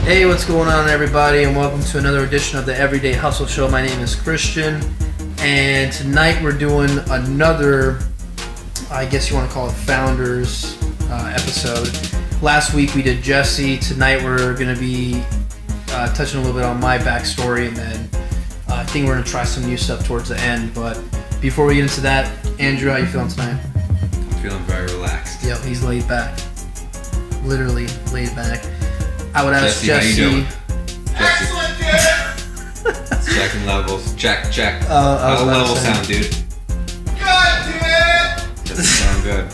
Hey, what's going on, everybody, and welcome to another edition of the Everyday Hustle Show. My name is Christian, and tonight we're doing another, I guess you want to call it Founders episode. Last week we did Jesse. Tonight we're going to be touching a little bit on my backstory, and then I think we're going to try some new stuff towards the end. But before we get into that, Andrew, how you feeling tonight? I'm feeling very relaxed. Yep, he's laid back. Literally laid back. I would ask Jesse. Jesse. Excellent, dude! Checking levels. Check. How's the level sound, dude? God damn it! Doesn't sound good.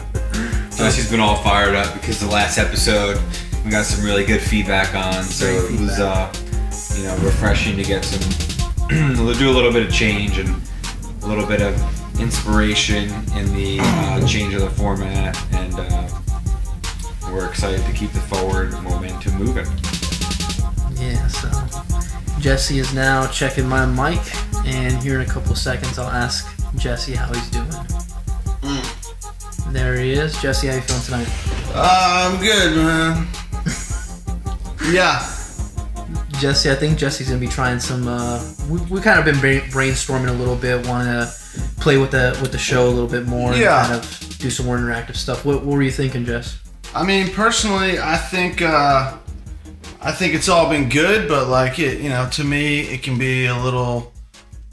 Jesse's been all fired up because the last episode we got some really good feedback on, so it was refreshing to get some do a little bit of change and a little bit of inspiration in the change of the format, and we're excited to keep the forward momentum moving. Yeah, so Jesse is now checking my mic, and here in a couple of seconds I'll ask Jesse how he's doing. There he is. Jesse, how you feeling tonight? I'm good, man. Yeah. Jesse, I think Jesse's gonna be trying some. We kind of been brainstorming a little bit, want to play with the show a little bit more, and kind of do some more interactive stuff. What were you thinking, Jess? I mean, personally, I think it's all been good, but like to me, it can be a little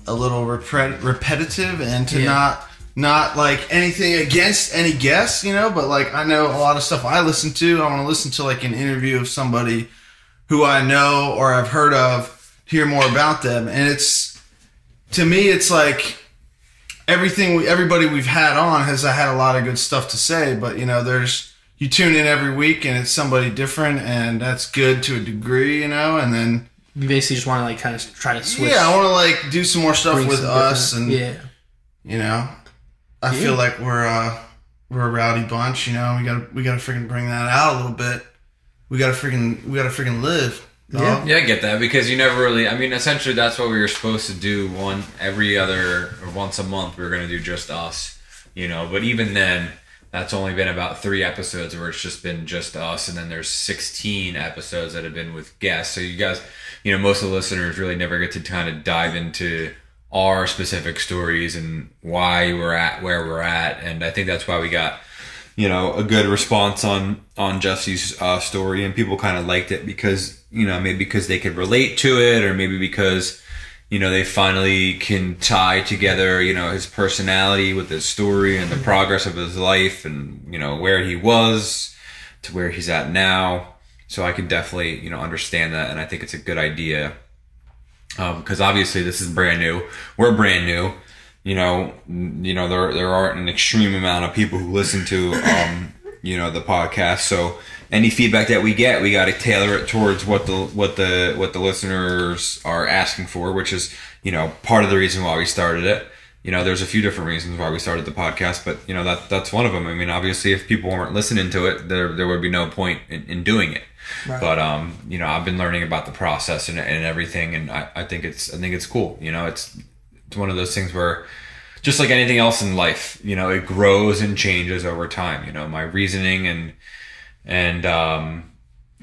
repetitive, and to not like anything against any guests, but like I know a lot of stuff I listen to. I want to listen to like an interview of somebody who I know or I've heard of, hear more about them, and to me, it's like everybody we've had on has had a lot of good stuff to say, but you tune in every week and it's somebody different, and that's good to a degree, and then you basically just want to like kind of try to switch. Yeah, I want to like do some more stuff with us, and I feel like we're a rowdy bunch. We gotta freaking bring that out a little bit. We gotta freaking live. Yeah, I get that, because you never really. I mean, essentially, that's what we were supposed to do. Once a month, we were gonna do just us. But even then, that's only been about 3 episodes where it's just been just us, and then there's 16 episodes that have been with guests. So you guys, most of the listeners really never get to kind of dive into our specific stories and why we're at where we're at. And I think that's why we got, a good response on Jesse's story, and people kind of liked it because, maybe because they could relate to it, or maybe because, they finally can tie together, his personality with his story and the progress of his life, and, where he was to where he's at now. So I can definitely, understand that. And I think it's a good idea. Because obviously this is brand new. We're brand new. There aren't an extreme amount of people who listen to, the podcast. So any feedback that we get, we got to tailor it towards what the listeners are asking for, which is, part of the reason why we started it. There's a few different reasons why we started the podcast, but that's one of them. I mean, obviously if people weren't listening to it, there would be no point in doing it. Right. But I've been learning about the process and everything, and I think it's cool. It's one of those things where, just like anything else in life, it grows and changes over time. My reasoning and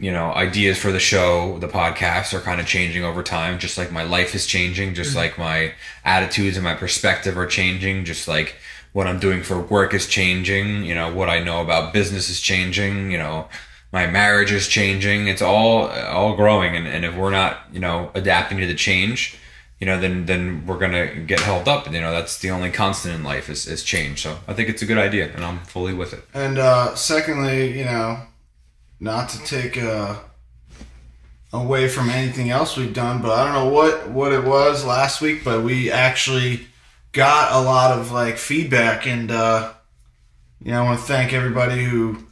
ideas for the show, the podcast, are kind of changing over time, just like my life is changing, just like my attitudes and my perspective are changing, just like what I'm doing for work is changing, what I know about business is changing, my marriage is changing. It's all growing, and if we're not, adapting to the change, then we're gonna get held up. And that's the only constant in life is change. So I think it's a good idea, and I'm fully with it. And secondly, not to take away from anything else we've done, but I don't know what it was last week, but we actually got a lot of like feedback, and I want to thank everybody who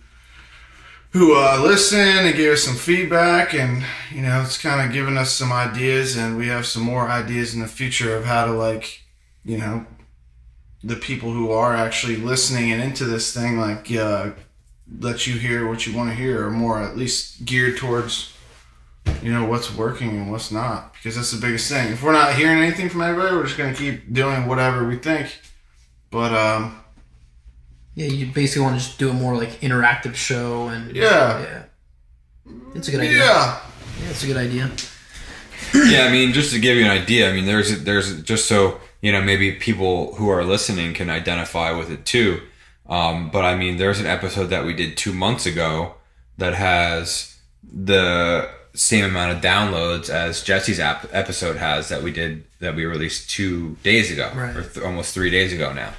listened and gave us some feedback, and it's kind of given us some ideas, and we have some more ideas in the future of how to the people who are actually listening and into this thing, let you hear what you want to hear, or more at least geared towards what's working and what's not, because that's the biggest thing. If we're not hearing anything from everybody, we're just going to keep doing whatever we think. But yeah, you basically want to just do a more like interactive show, and yeah, it's a good idea. Yeah, Yeah, that's a good idea. Yeah, I mean, just to give you an idea, I mean, there's just so, you know, maybe people who are listening can identify with it too. But I mean, there's an episode that we did 2 months ago that has the same amount of downloads as Jesse's episode has that we released 2 days ago, right. or almost 3 days ago now.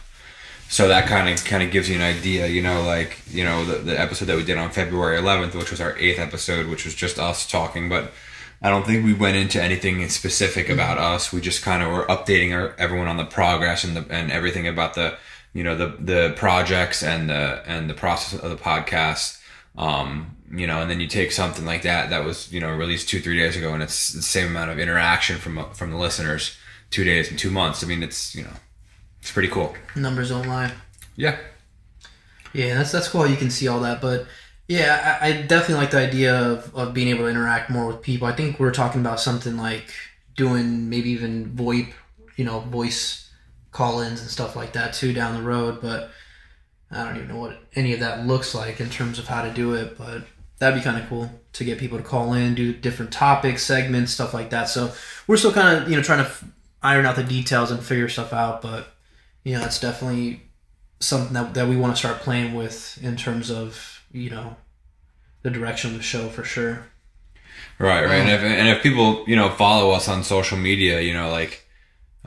So that kind of gives you an idea, you know, like, you know, the episode that we did on February 11th, which was our 8th episode, which was just us talking, but I don't think we went into anything specific about us. We just kind of were updating everyone on the progress and everything about the, you know, the projects and the process of the podcast. You know, and then you take something like that was, you know, released 2-3 days ago, and it's the same amount of interaction from the listeners 2 days and 2 months. I mean, it's, you know, it's pretty cool. Numbers don't lie. Yeah. Yeah, that's cool. You can see all that, but yeah, I definitely like the idea of being able to interact more with people. I think we're talking about something like doing maybe even VoIP, you know, voice call-ins and stuff like that too down the road, but I don't even know what any of that looks like in terms of how to do it, but that'd be kind of cool to get people to call in, do different topics, segments, stuff like that. So we're still kind of, you know, trying to iron out the details and figure stuff out, but, you know, it's definitely something that we want to start playing with in terms of, you know, the direction of the show for sure. Right. And if people, you know, follow us on social media, you know, like,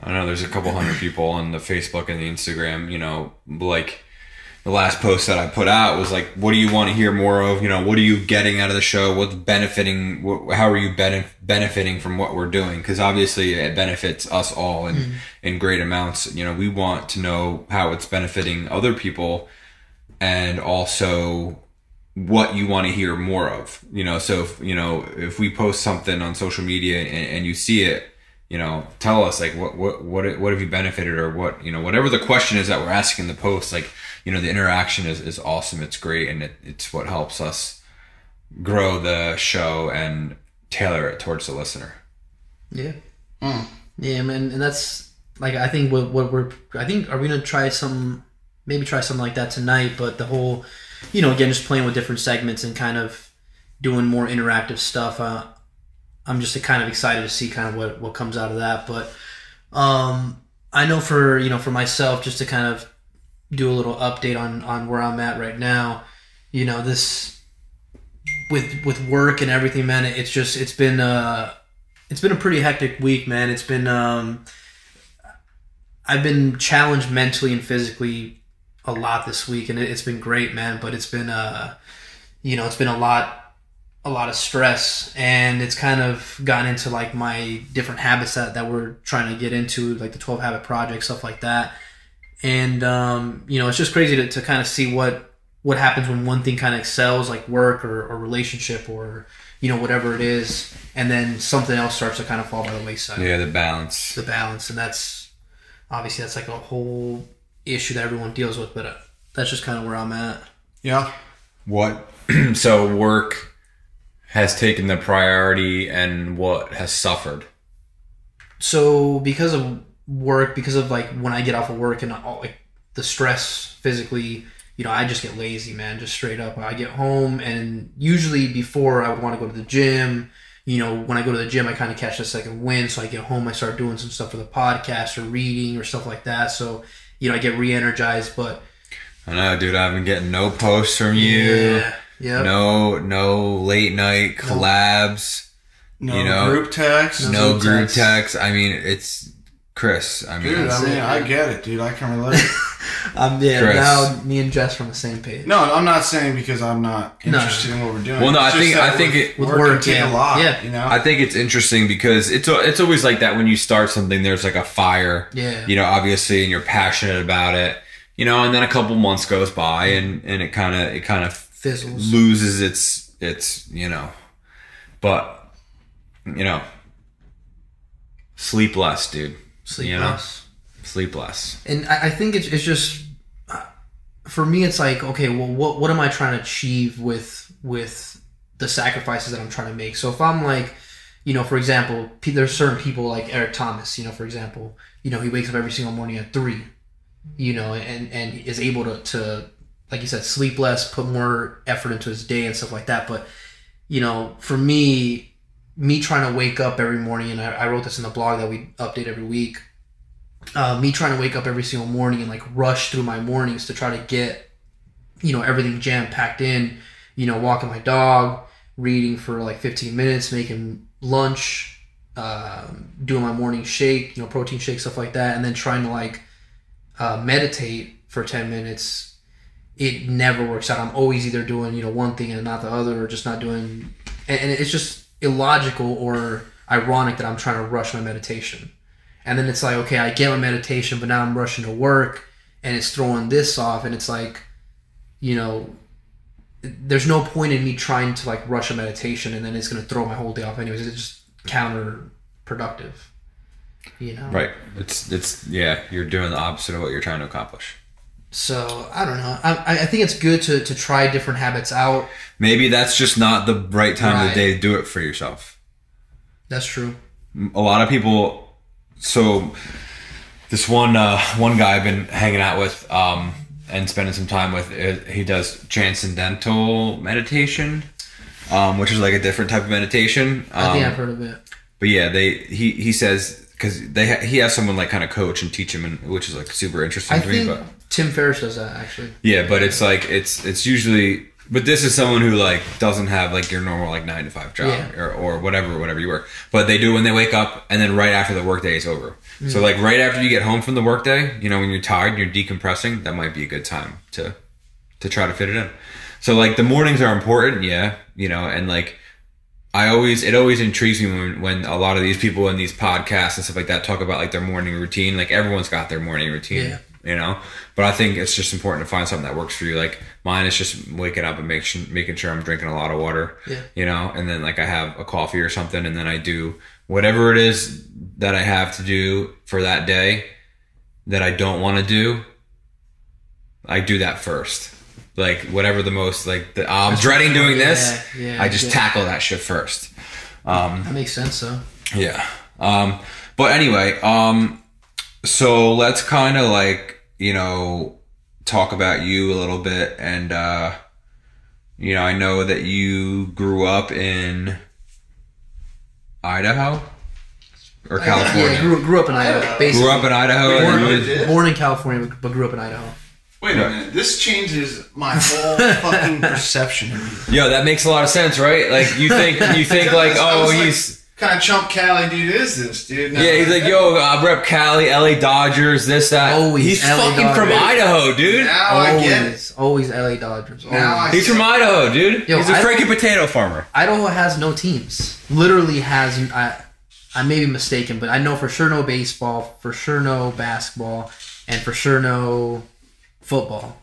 I don't know, there's a couple hundred people on the Facebook and the Instagram, you know, like the last post that I put out was like, what do you want to hear more of? You know, what are you getting out of the show? What's benefiting? How are you benefiting from what we're doing? Because obviously it benefits us all in great amounts. You know, we want to know how it's benefiting other people, and also what you want to hear more of. You know, so if we post something on social media and you see it, you know, tell us like what have you benefited, or what, you know, whatever the question is that we're asking in the post. Like, you know, the interaction is awesome. It's great, and it's what helps us grow the show and tailor it towards the listener. Yeah. Yeah, man, and that's like, I think are we gonna try something like that tonight? But the whole, you know, again, just playing with different segments and kind of doing more interactive stuff. I'm just kind of excited to see kind of what comes out of that. But I know for myself, just to kind of do a little update on where I'm at right now, you know, this with work and everything, man, it's been a pretty hectic week, man. It's been I've been challenged mentally and physically a lot this week, and it's been great, man. But it's been it's been a lot of stress, and it's kind of gotten into like my different habits that we're trying to get into, like the 12 Habit Project, stuff like that. And it's just crazy to kind of see what happens when one thing kind of excels, like work or relationship or, you know, whatever it is, and then something else starts to kind of fall by the wayside. Yeah, the balance, and that's like a whole issue that everyone deals with, but that's just kind of where I'm at. Yeah. So work has taken the priority, and what has suffered? So because of work, because of like when I get off of work and all, like the stress physically, you know, I just get lazy, man, just straight up. I get home, and usually before I would want to go to the gym, you know, when I go to the gym, I kind of catch a second wind. So I get home, I start doing some stuff for the podcast or reading or stuff like that. So, you know, I get re-energized. But I know, dude, I've been getting no posts from you. Yeah. Yep. No late night collabs. No group text. No group text. I mean, it's Chris. I mean, dude, I get it, dude. I can relate. Chris. Now me and Jess are on the same page. No, I'm not saying because I'm not interested in what we're doing. Well, no, I think it with work take a lot. Yeah, you know. I think it's interesting because it's always like that when you start something. There's like a fire. Yeah. You know, obviously, and you're passionate about it. You know, and then a couple months goes by, and it kind of fizzles, loses its you know, but you know, sleep less, dude. Sleep less. And I think it's just, for me, it's like, okay, well, what am I trying to achieve with the sacrifices that I'm trying to make? So if I'm like, you know, for example, there's certain people like Eric Thomas, you know, for example, you know, he wakes up every single morning at 3, you know, and is able to, like you said, sleep less, put more effort into his day and stuff like that. But, you know, for me, me trying to wake up every morning, and I wrote this in the blog that we update every week. Me trying to wake up every single morning and like rush through my mornings to try to get, everything jam packed in, walking my dog, reading for like 15 minutes, making lunch, doing my morning shake, protein shake, stuff like that. And then trying to like, meditate for 10 minutes. It never works out. I'm always either doing, one thing and not the other, or just not doing, and it's just illogical or ironic that I'm trying to rush my meditation. And then it's like, okay, I get my meditation, but now I'm rushing to work and it's throwing this off. And it's like, there's no point in me trying to like rush a meditation and then it's going to throw my whole day off anyways. It's just counterproductive, Right. It's you're doing the opposite of what you're trying to accomplish. So, I don't know. I think it's good to try different habits out. Maybe that's just not the right time of the day to do it for yourself. That's true. A lot of people... So, this one guy I've been hanging out with and spending some time with, he does transcendental meditation, which is like a different type of meditation. I think I've heard of it. But yeah, he says, because he has someone like kind of coach and teach him, which is like super interesting to me. But Tim Ferriss does that actually. Yeah, but it's like it's usually, but this is someone who like doesn't have like your normal like 9 to 5 job or whatever you work. But they do when they wake up, and then right after the workday is over. Mm-hmm. So like right after you get home from the workday, when you're tired and you're decompressing, that might be a good time to try to fit it in. So like the mornings are important, and like it always intrigues me when a lot of these people in these podcasts and stuff like that talk about like their morning routine. Like everyone's got their morning routine, but I think it's just important to find something that works for you. Like mine is just waking up and making sure I'm drinking a lot of water, and then like I have a coffee or something, and then I do whatever it is that I have to do for that day that I don't want to do. I do that first. Like whatever the most like I'm dreading doing this. I just tackle that shit first. That makes sense though. Yeah. But anyway, so let's kind of like, talk about you a little bit. And, I know that you grew up in Idaho or California. Yeah, grew up in Idaho. Basically. Grew up in Idaho. Born in California, but grew up in Idaho. Wait a minute. This changes my whole fucking perception of you. Yo, that makes a lot of sense, right? Like you think like, oh, he's kind of chump Cali dude is this dude? Yeah, he's like, yo, I rep Cali, LA Dodgers, this, that. Always he's LA fucking Dodgers. from Idaho, dude. Now I get it. Always LA Dodgers. He's from Idaho, dude. Yo, he's a freaking potato farmer. Idaho has no teams. Literally has. I may be mistaken, but I know for sure no baseball, for sure no basketball, and for sure no football.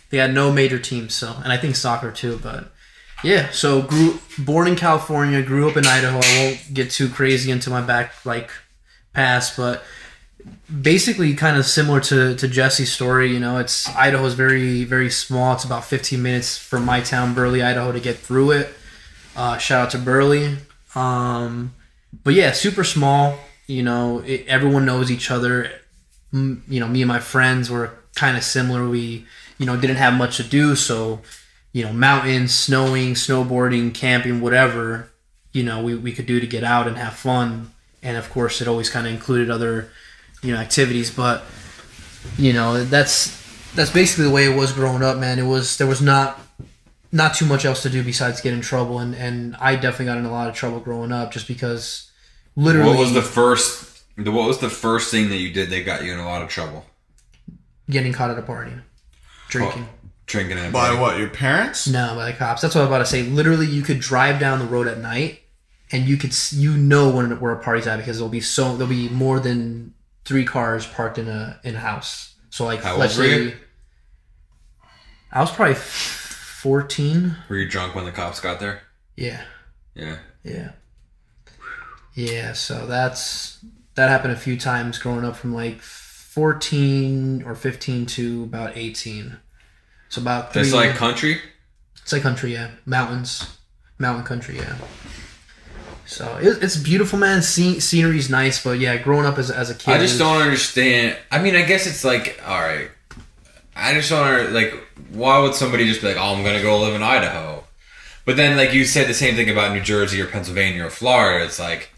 They had no major teams, and I think soccer too, but yeah, so born in California, grew up in Idaho. I won't get too crazy into my past, but basically kind of similar to Jesse's story, Idaho is very, very small. It's about 15 minutes from my town, Burley, Idaho, to get through it. Shout out to Burley. But yeah, super small, everyone knows each other. Me and my friends were kind of similar. We didn't have much to do, so mountains, snowing, snowboarding, camping, whatever we could do to get out and have fun. And of course it always kind of included other activities, but that's basically the way it was growing up, man. There was not too much else to do besides get in trouble, and I definitely got in a lot of trouble growing up just because literally. What was the first thing that you did that got you in a lot of trouble? Getting caught at a party. Drinking at a party. By what, your parents? No, by the cops. That's what I was about to say. Literally, you could drive down the road at night, and you could where a party's at because there'll be more than 3 cars parked in a house. So like, let's say, I was probably 14. Were you drunk when the cops got there? Yeah. Yeah. Yeah. Yeah. So that happened a few times growing up from like 14 or 15 to about 18. So about 3. It's like country? It's like country, yeah. Mountain country, yeah. So it's beautiful, man. Scenery's nice, but yeah, growing up as a kid. I just don't understand. I mean, I guess it's like, all right. I just don't like, why would somebody just be like, oh, I'm going to go live in Idaho? But then, like you said, the same thing about New Jersey or Pennsylvania or Florida. It's like,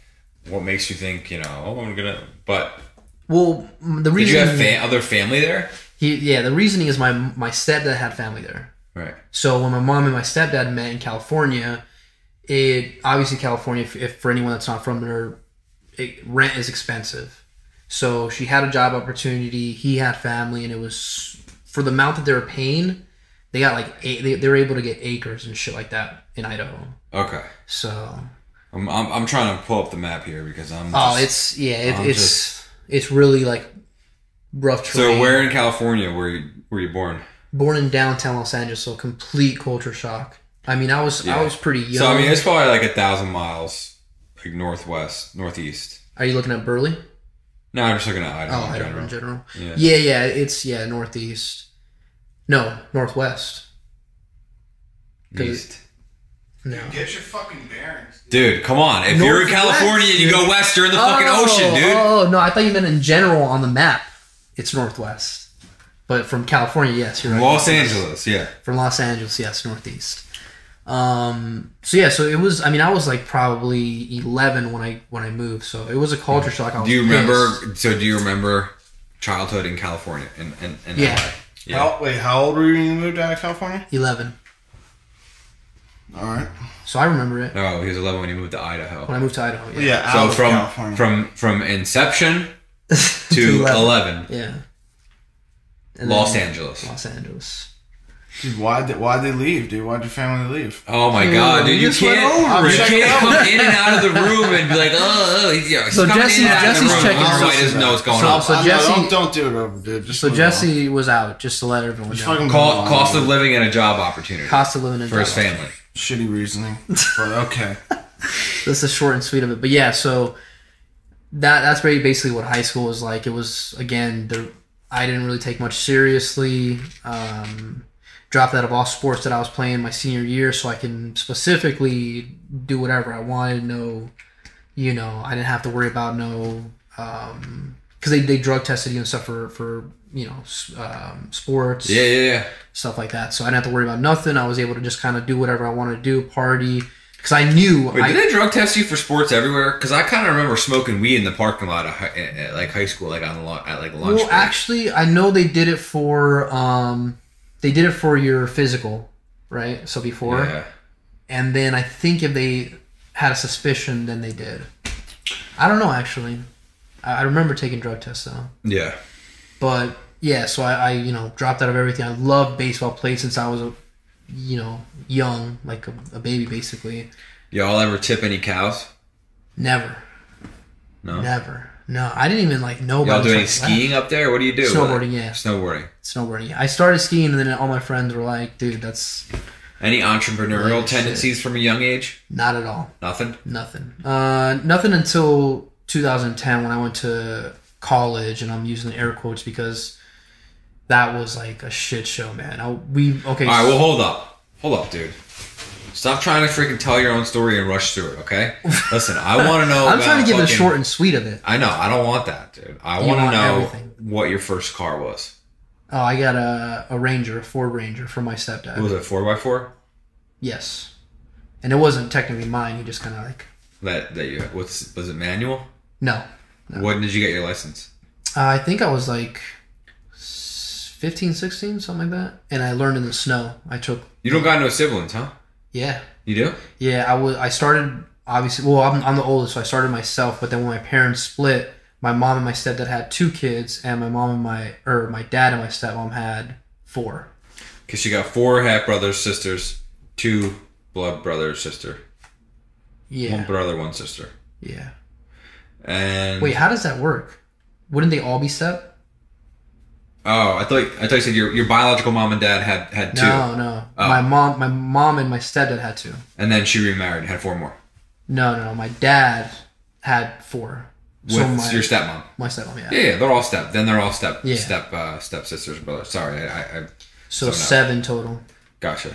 what makes you think, oh, I'm gonna? But well, the did reason you have other family there? the reasoning is my stepdad had family there. Right. So when my mom and my stepdad met in California, obviously California, if for anyone that's not from there, rent is expensive. So she had a job opportunity. He had family, and it was for the amount that they were paying. They got like they were able to get acres and shit like that in Idaho. Okay. So I'm trying to pull up the map here because it's really like rough terrain. So where in California were you born? Born in downtown Los Angeles, so complete culture shock. I mean, I was pretty young. So I mean, it's probably like 1,000 miles, like northeast. Are you looking at Burley? No, I'm just looking at Idaho in general. Yeah. It's northeast. No, northwest. East. No. Get your fucking bearings. Dude, come on. If you're in California and you go west, you're in the fucking ocean, dude. Oh, no, I thought you meant in general on the map. It's northwest. But from California, yes, you're right. Los Angeles, yeah. From Los Angeles, yes, northeast. So it was, I was like probably 11 when I moved, so it was a culture shock. Do you remember childhood in California in Yeah. LA? Yeah. How old were you when you moved out of California? 11. All right. So I remember it. No, he was 11 when he moved to Idaho. When I moved to Idaho, yeah. Yeah, So out of California. from inception to 11. Yeah. And Los then Angeles. Los Angeles. Dude, why'd they leave, dude? Why'd your family leave? Oh my god, dude! You can't come in and out of the room and be like, he's So coming Jesse- in and out of the Jesse's room. checking So out. he doesn't know what's going So- on. so Jesse- don't do it over, dude. Just So move on. Jesse was out, just to let everyone Just know. fucking Cost of living and a job opportunity Cost of living in for his Dallas. family. shitty reasoning, but okay. That's the short and sweet of it. But yeah, so that's basically what high school was like. It was, again, I didn't really take much seriously. Dropped out of all sports that I was playing my senior year so I can specifically do whatever I wanted. I didn't have to worry about because they drug tested you and stuff for sports. Yeah. Stuff like that. So I didn't have to worry about nothing. I was able to just kind of do whatever I wanted to do, party. Because I knew... Wait, did they drug test you for sports everywhere? Because I kind of remember smoking weed in the parking lot at like high school, like at lunch Well, break. actually, I know they did it for... they did it for your physical, right? So before. Yeah. And then I think if they had a suspicion, then they did. I don't know, actually. I remember taking drug tests, though. Yeah. But... yeah, so I dropped out of everything. I loved baseball. Played since I was young, like a baby, basically. Y'all ever tip any cows? Never. No. Never. No, I didn't even know Y'all about doing skiing up there? What do you do? Snowboarding, yeah. Snowboarding. I started skiing, and then all my friends were like, "Dude, that's Any entrepreneurial Holy tendencies from a young age? not at all. Nothing. Nothing. Nothing until 2010 when I went to college, and I'm using the air quotes because." That was like a shit show, man. All right, well, hold up, dude. Stop trying to freaking tell your own story and rush through it, okay? Listen, I want to know. I'm trying to give it short and sweet of it. I know. I don't want that, dude. I want to know what your first car was. Oh, I got a Ranger, a Ford Ranger from my stepdad. Was it a 4x4? Yes, and it wasn't technically mine. He just kind of like that you. Was it manual? No. When did you get your license? I think I was like 15, 16, something like that. And I learned in the snow. You don't got no siblings, huh? Yeah. You do? Yeah, I started, obviously, well, I'm the oldest, so I started myself, but then when my parents split, my mom and my stepdad had 2 kids, and my dad and my stepmom had 4. Because you got 4 half brothers, sisters, 2 blood brother, sister. Yeah. 1 brother, 1 sister. Yeah. And wait, how does that work? Wouldn't they all be step? Oh, I thought you said your biological mom and dad had 2. No. Oh. My mom and my stepdad had 2. And then she remarried and had 4 more. No. My dad had 4. With your stepmom. My stepmom, yeah. Yeah, they're all step. Then they're all step Yeah. step sisters, brothers. Sorry, I So 7 total. Gotcha.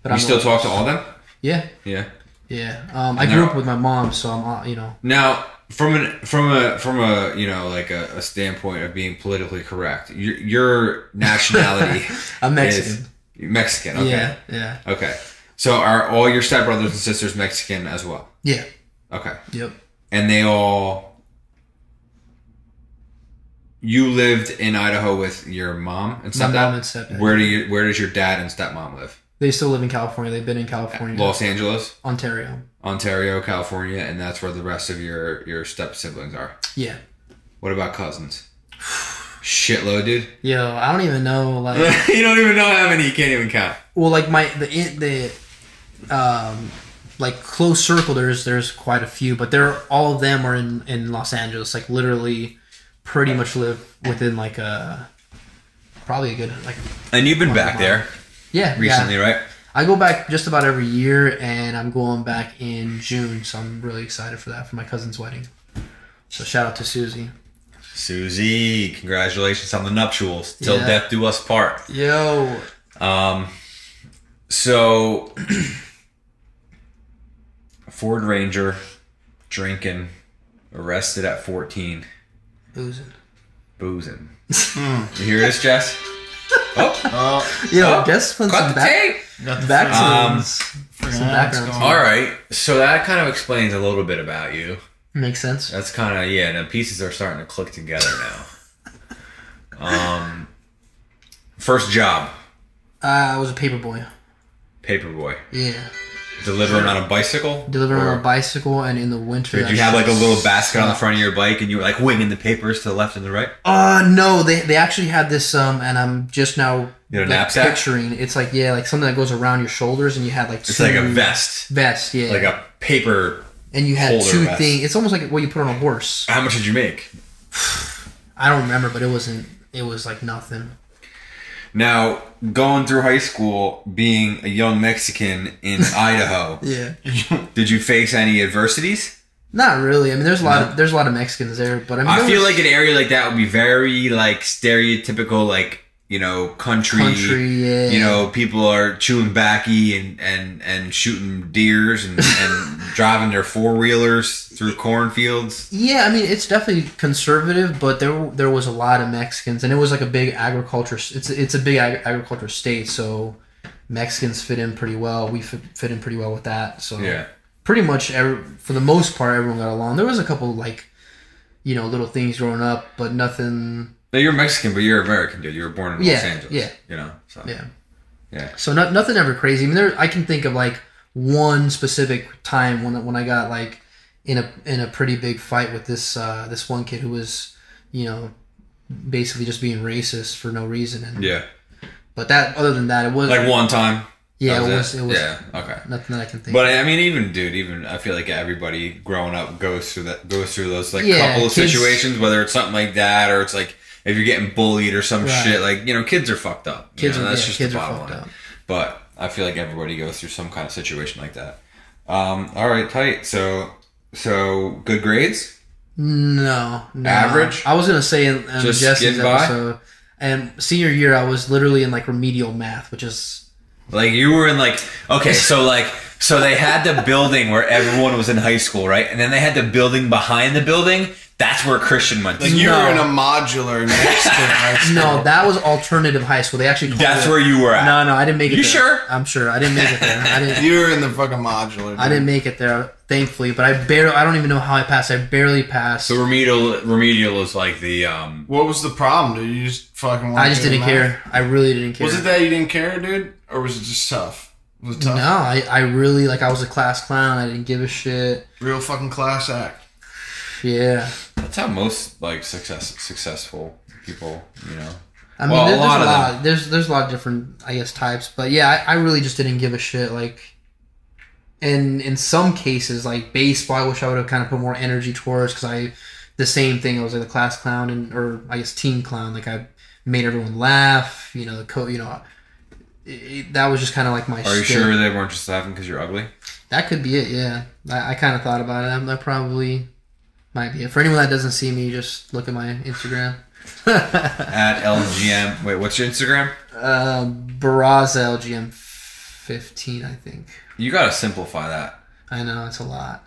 But You still talk to all of them? Yeah. Yeah. Yeah. I grew up with my mom, so I'm Now, from a like a standpoint of being politically correct, your nationality I'm Mexican. is Mexican. Okay. Yeah. Okay. So are all your stepbrothers and sisters Mexican as well? Yeah. Okay. Yep. And they all... You lived in Idaho with your mom and stepdad? My mom and stepdad. Where does your dad and stepmom live? They still live in California. They've been in California. Los Angeles? Ontario, California, and that's where the rest of your step siblings are. Yeah. What about cousins? Shitload, dude. Yo, I don't even know. Like, you don't even know how many. You can't even count. well, like like close circle. There's quite a few, but all of them are in Los Angeles. Like literally, pretty much live within like probably a good like. And you've been back there. Yeah. Recently, right? I go back just about every year, and I'm going back in June, so I'm really excited for that, for my cousin's wedding. So shout out to Susie. Susie, congratulations on the nuptials. Till death do us part. Yo. So Ford Ranger, drinking, arrested at 14. Boozing. You hear this, Jess? Jess put some background. All right, so that kind of explains a little bit about you. Makes sense. That's kind of, the pieces are starting to click together now. First job. I was a paperboy. Paperboy. Yeah. Delivering on a bicycle? Delivering on a bicycle, and in the winter... Did you have like a little basket on the front of your bike and you were like winging the papers to the left and the right? No, they actually had this, and I'm just now picturing. It's like, like something that goes around your shoulders, and you had like It's like a vest. Vest, yeah. Like a paper and you had two vest. things. It's almost like what you put on a horse. How much did you make? I don't remember, but it was like nothing. Now, going through high school, being a young Mexican in Idaho, did you face any adversities? Not really. I mean, there's a lot of Mexicans there, but I mean, I feel like an area like that would be very like stereotypical, like country. Yeah. People are chewing backy and shooting deers and driving their 4-wheelers through cornfields. Yeah, I mean, it's definitely conservative, but there was a lot of Mexicans, and it was like a big agriculture. It's a big agriculture state, so Mexicans fit in pretty well. We fit in pretty well with that. So pretty much for the most part, everyone got along. There was a couple like little things growing up, but nothing. No, you're Mexican, but you're American, dude. You were born in Los Angeles. Yeah. So. Yeah. So nothing ever crazy. I mean, I can think of like one specific time when I got like in a pretty big fight with this one kid who was, basically just being racist for no reason. And, But other than that, it was like one time. Yeah, it was. Yeah. Okay. Nothing that I can think. But of. I mean, even I feel like everybody growing up goes through those like couple of situations, whether it's something like that or it's like. If you're getting bullied or some shit, like, kids are fucked up. That's just the bottom line. But I feel like everybody goes through some kind of situation like that. All right, tight. So good grades? No. Average? I was going to say in just Jesse's episode. And senior year, I was literally in like remedial math, which is... Like you were in like... Okay, so they had the building where everyone was in high school, right? And then they had the building behind the building... That's where Christian went to. Like you were in a modular next to high school. No, that was alternative high school. They actually called That's where you were at. No, I didn't make it You there. sure? I'm sure. I didn't make it there. You were in the fucking modular. Dude. I didn't make it there, thankfully. But I don't even know how I passed. I barely passed. So remedial is like the... What was the problem, dude? You just fucking... I just didn't care. I really didn't care. Was it that you didn't care, dude? Or was it just tough? Was it tough? No, I really... Like, I was a class clown. I didn't give a shit. Real fucking class act. Yeah. That's how most like successful people, I mean, there's a lot. There's a lot of different, I guess, types. But yeah, I really just didn't give a shit. Like, and in some cases, like baseball, I wish I would have kind of put more energy towards because the same thing. I was like the class clown or I guess team clown. Like I made everyone laugh. The coach. That was just kind of like my. Are you sure they weren't just laughing because you're ugly? That could be it. Yeah, I kind of thought about it. That probably. Might be it. For anyone that doesn't see me, just look at my Instagram. At LGM. Wait, what's your Instagram? Barraza LGM 15, I think. You gotta simplify that. I know, it's a lot.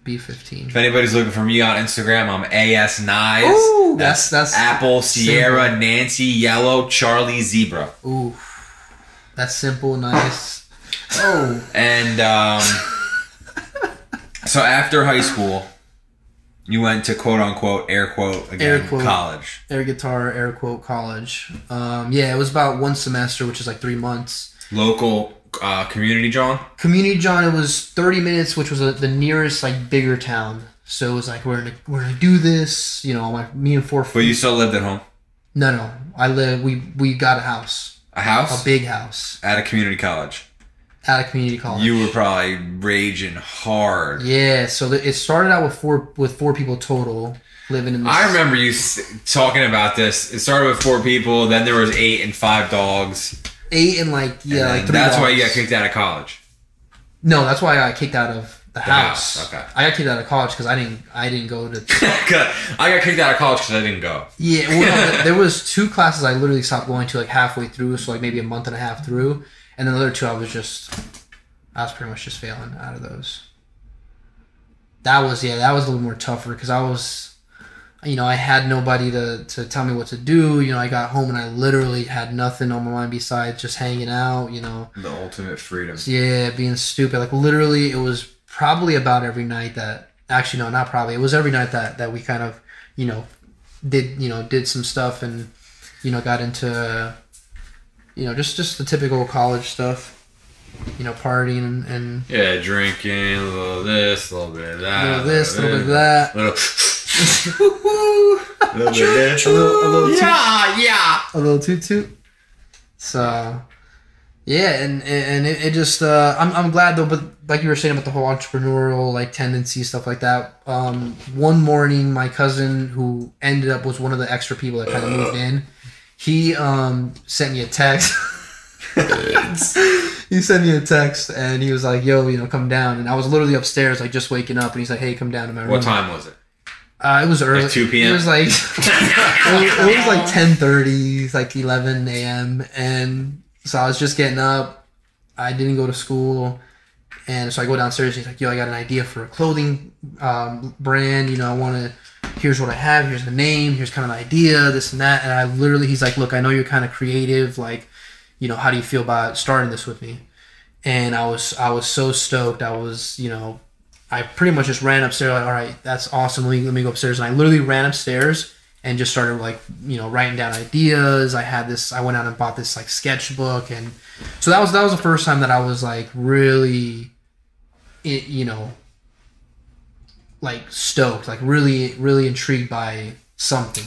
B15. If anybody's looking for me on Instagram, I'm AS Nice. Ooh, that's Apple, Sierra, simple. Nancy, Yellow, Charlie, Zebra. Ooh, that's simple, nice. Oh. And so after high school, you went to quote unquote air quote again Air quote. college. Air guitar, air quote, college. Yeah, it was about one semester, which is like 3 months. Local community, John. Community John, it was 30 minutes, which was the nearest like bigger town. So it was like we're gonna do this, you know. Me and four. But you still lived at home. No. We got a house, A house. a big house At a community college. at a community college. You were probably raging hard. Yeah, so it started out with four people total living in this. I remember you talking about this. It started with 4 people, then there was 8 and 5 dogs. 8 and like And like 3 that's why dogs. you got kicked out of college. No, that's why I got kicked out of the house. Okay. I got kicked out of college because I didn't go to. I got kicked out of college because I didn't go. Yeah, well, no, there was 2 classes I literally stopped going to like halfway through, so like maybe a month and a half through, and then the other 2 I was pretty much just failing out of those. That was a little more tougher because I was, you know, I had nobody to tell me what to do. You know, I got home and I literally had nothing on my mind besides just hanging out. You know, The ultimate freedom. yeah, being stupid. Like literally, it was probably about every night that. Actually, no, not probably. It was every night that we kind of, you know, did some stuff and, you know, got into, you know, just the typical college stuff. You know, partying and Yeah, drinking, a little of this, a little bit of that. a little this, a little bit of that. Little bit of this. A little toot, Yeah. a little toot toot. So, yeah, and it just I'm glad though. But like you were saying about the whole entrepreneurial like tendency stuff like that. One morning, my cousin who ended up was one of the extra people that kind of moved in. He sent me a text. He sent me a text and he was like, "Yo, you know, come down." And I was literally upstairs, like just waking up, and he's like, "Hey, come down to my room." What time was it? It was early. Like 2 p.m.? It was like it was like 10:30, like 11 a.m. And so I was just getting up. I didn't go to school, and so I go downstairs. And he's like, "Yo, I got an idea for a clothing brand. You know, I want to. Here's what I have. Here's the name. Here's kind of an idea. This and that." And I literally, he's like, "Look, I know you're kind of creative. Like, you know, how do you feel about starting this with me?" And I was so stoked. I was, you know, I pretty much just ran upstairs like, all right, that's awesome. Let me go upstairs. And I literally ran upstairs and just started like, you know, writing down ideas. I went out and bought this like sketchbook. And so that was the first time that I was like really, you know, like stoked, like really, really intrigued by something.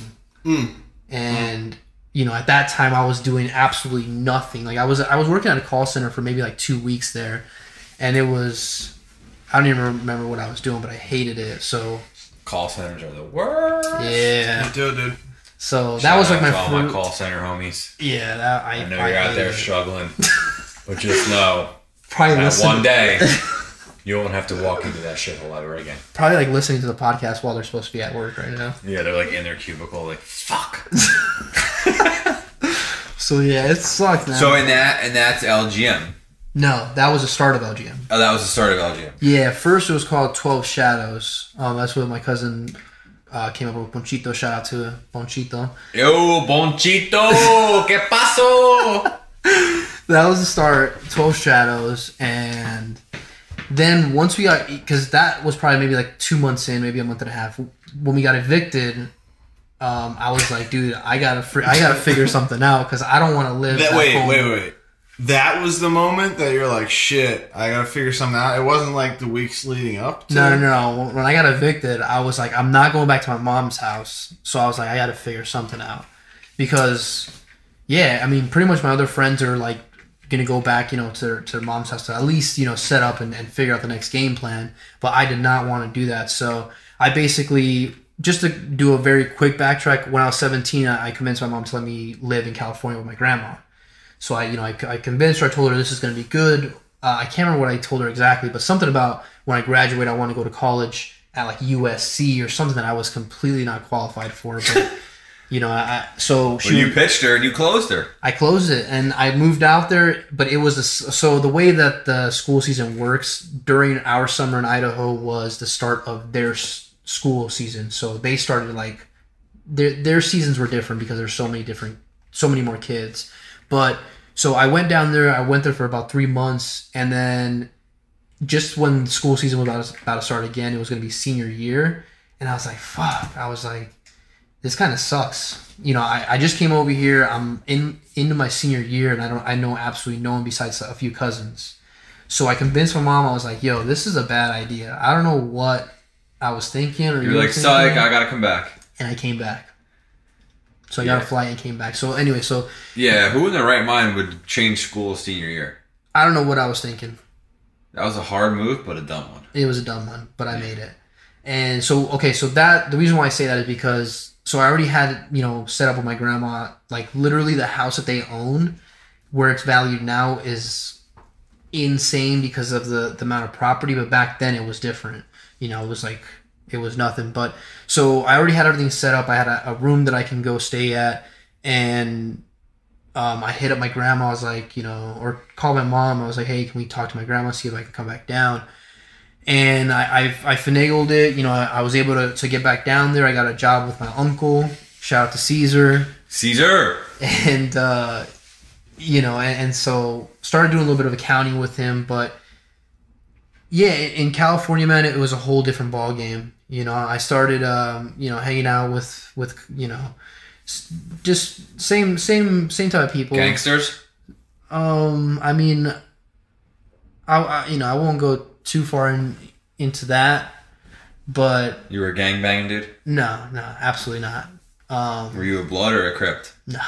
And, you know, at that time I was doing absolutely nothing. Like I was working at a call center for maybe like 2 weeks there, and it was, I don't even remember what I was doing, but I hated it. So Call centers are the worst. yeah. Dude. So that was like my all my first. call center homies. Yeah, that I know you're out hated there it. struggling, but just know Probably that listening. one day you won't have to walk into that shithole ever again. Probably like listening to the podcast while they're supposed to be at work right now. Yeah, they're like in their cubicle, like fuck. So yeah, it sucked, man. So and that's LGM. No, that was the start of LGM. Oh, that was the start of LGM. Yeah, first it was called 12 Shadows. That's what my cousin came up with. Ponchito, shout out to Ponchito. Yo, Bonchito, ¿qué pasó? That was the start, 12 Shadows, and then once we got, because that was probably maybe like 2 months in, maybe a month and a half. When we got evicted, I was like, dude, I gotta figure something out because I don't want to live. Wait. That was the moment that you're like, shit, I gotta figure something out. It wasn't like the weeks leading up to No. When I got evicted, I was like, I'm not going back to my mom's house. So I was like, I got to figure something out. Because, yeah, I mean, pretty much my other friends are like going to go back, you know, to their mom's house to at least, you know, set up and figure out the next game plan. But I did not want to do that. So I basically, just to do a very quick backtrack, when I was 17, I convinced my mom to let me live in California with my grandma. So I convinced her. I told her this is going to be good. I can't remember what I told her exactly, but something about when I graduate, I want to go to college at like USC or something that I was completely not qualified for. But you know, You pitched her and you closed her. I closed it and I moved out there. But it was so the way that the school season works during our summer in Idaho was the start of their school season. So they started like their seasons were different because there's so many more kids. But So I went down there. I went there for about 3 months, and then just when school season was about to start again, it was going to be senior year, and I was like, fuck. I was like, this kind of sucks. I just came over here. I'm into my senior year, and I know absolutely no one besides a few cousins. So I convinced my mom. I was like, yo, this is a bad idea. I don't know what I was thinking. Or you're like, psych, I gotta come back. And I came back. So I got a flight and came back. So anyway, yeah, who in their right mind would change school senior year? I don't know what I was thinking. That was a hard move, but a dumb one. It was a dumb one, but I made it. And so the reason why I say that is because I already had set up with my grandma, like literally the house that they own, where it's valued now is insane because of the amount of property. But back then it was different. It was nothing. But so I already had everything set up. I had a room that I can go stay at, and I hit up my grandma. I was like, or called my mom. I was like, hey, can we talk to my grandma, see if I can come back down? And I finagled it. I was able to get back down there. I got a job with my uncle. Shout out to Caesar. And and so started doing a little bit of accounting with him. But yeah, in California, man, it was a whole different ball game. I started hanging out with just same type of people. Gangsters. I mean, I won't go too far into that, but you were a gangbanging dude? No, absolutely not. Were you a blood or a Cript? No,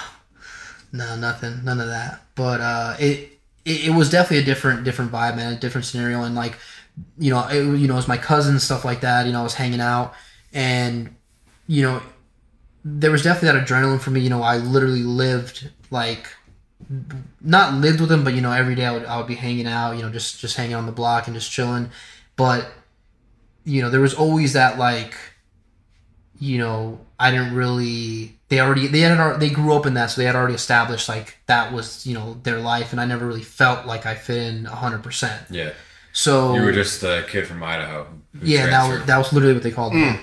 nothing, none of that. But it was definitely a different vibe, man, a different scenario, and like it was my cousins, stuff like that. I was hanging out, and there was definitely that adrenaline for me. I literally lived not lived with them, but every day I would be hanging out, just hanging on the block and just chilling. But there was always that I didn't really. They grew up in that, so they had already established that was their life, and I never really felt like I fit in 100%. Yeah. So you were just a kid from Idaho. Yeah, that was literally what they called me.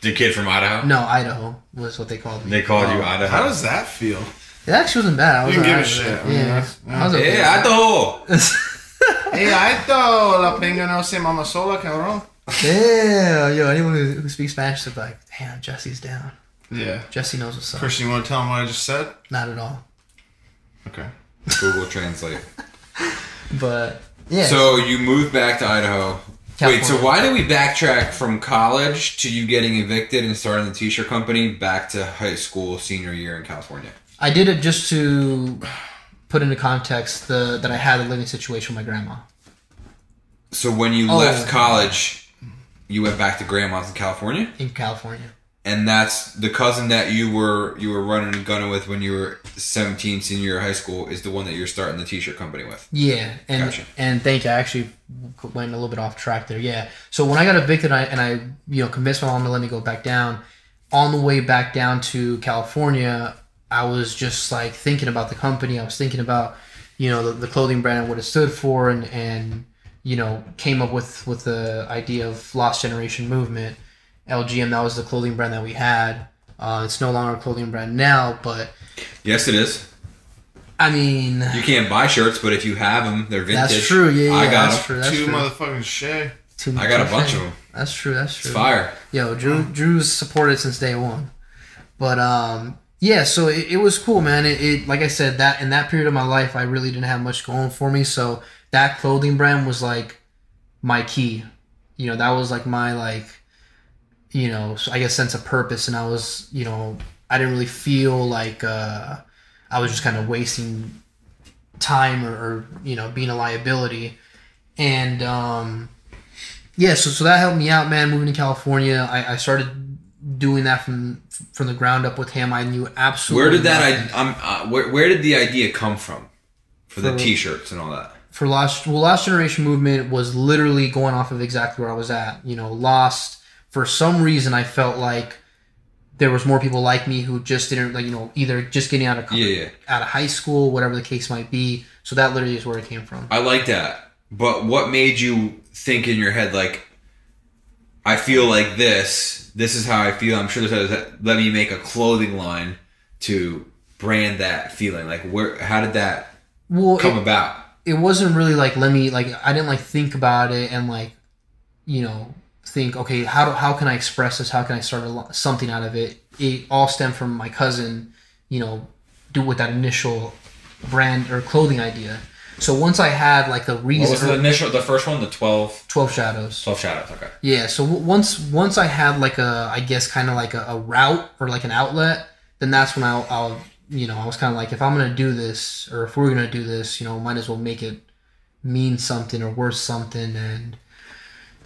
The kid from Idaho? No, Idaho was what they called me. They called you Idaho. How does that feel? It actually wasn't bad. I was you didn't give a shit. I was okay. Hey, Idaho! Hey, Idaho! La pinga no se mama sola, cabrón. Yeah, anyone who speaks Spanish is like, damn, Jesse's down. Yeah. Jesse knows what's up. Christian, you want to tell him what I just said? Not at all. Okay. Google Translate. But, yeah. So you moved back to Idaho. California. Wait, so why did we backtrack from college to you getting evicted and starting the t-shirt company back to high school senior year in California? I did it just to put into context that I had a living situation with my grandma. So when you left college, you went back to grandma's in California? In California. And that's the cousin that you were running and gunning with when you were 17, senior year of high school, is the one that you're starting the t-shirt company with. Yeah, and Gotcha. And thank you. I actually went a little bit off track there. Yeah. So when I got evicted, I convinced my mom to let me go back down. On the way back down to California, I was just thinking about the company. I was thinking about the clothing brand and what it stood for, and came up with the idea of Lost Generation Movement. LGM, that was the clothing brand that we had. It's no longer a clothing brand now, but... Yes, it is. I mean... You can't buy shirts, but if you have them, they're vintage. That's true, yeah. I got that's them. True, Two motherfucking shit. I got a bunch of them. That's true. It's fire. Yo, Drew's supported since day one. But, yeah, so it was cool, man. It like I said, that in that period of my life, I really didn't have much going for me, so that clothing brand was, my key. That was, my, I guess sense of purpose, and I was, I didn't really feel like I was just kind of wasting time or being a liability. And yeah, so that helped me out, man. Moving to California, I started doing that from the ground up with him. I knew absolutely where did the idea come from for the t-shirts and all that? For Lost Generation Movement was literally going off of exactly where I was at. Lost. For some reason, I felt like there was more people like me who just didn't, either just getting out of high school, whatever the case might be. So that literally is where it came from. I like that. But what made you think in your head, I feel like this is how I feel. I'm sure let me make a clothing line to brand that feeling. How did that come about? It wasn't really like I didn't like think about it and like, you know, think, okay, how can I express this? How can I start something out of it? It all stemmed from my cousin, you know, with that initial brand or clothing idea. So once I had like the reason, what was the first one, the 12 shadows. 12 shadows, okay. Yeah. So once I had like I guess kind of like a route or like an outlet, then that's when I'll you know, I was kind of like, if I'm gonna do this or if we're gonna do this, you know, might as well make it mean something or worth something, and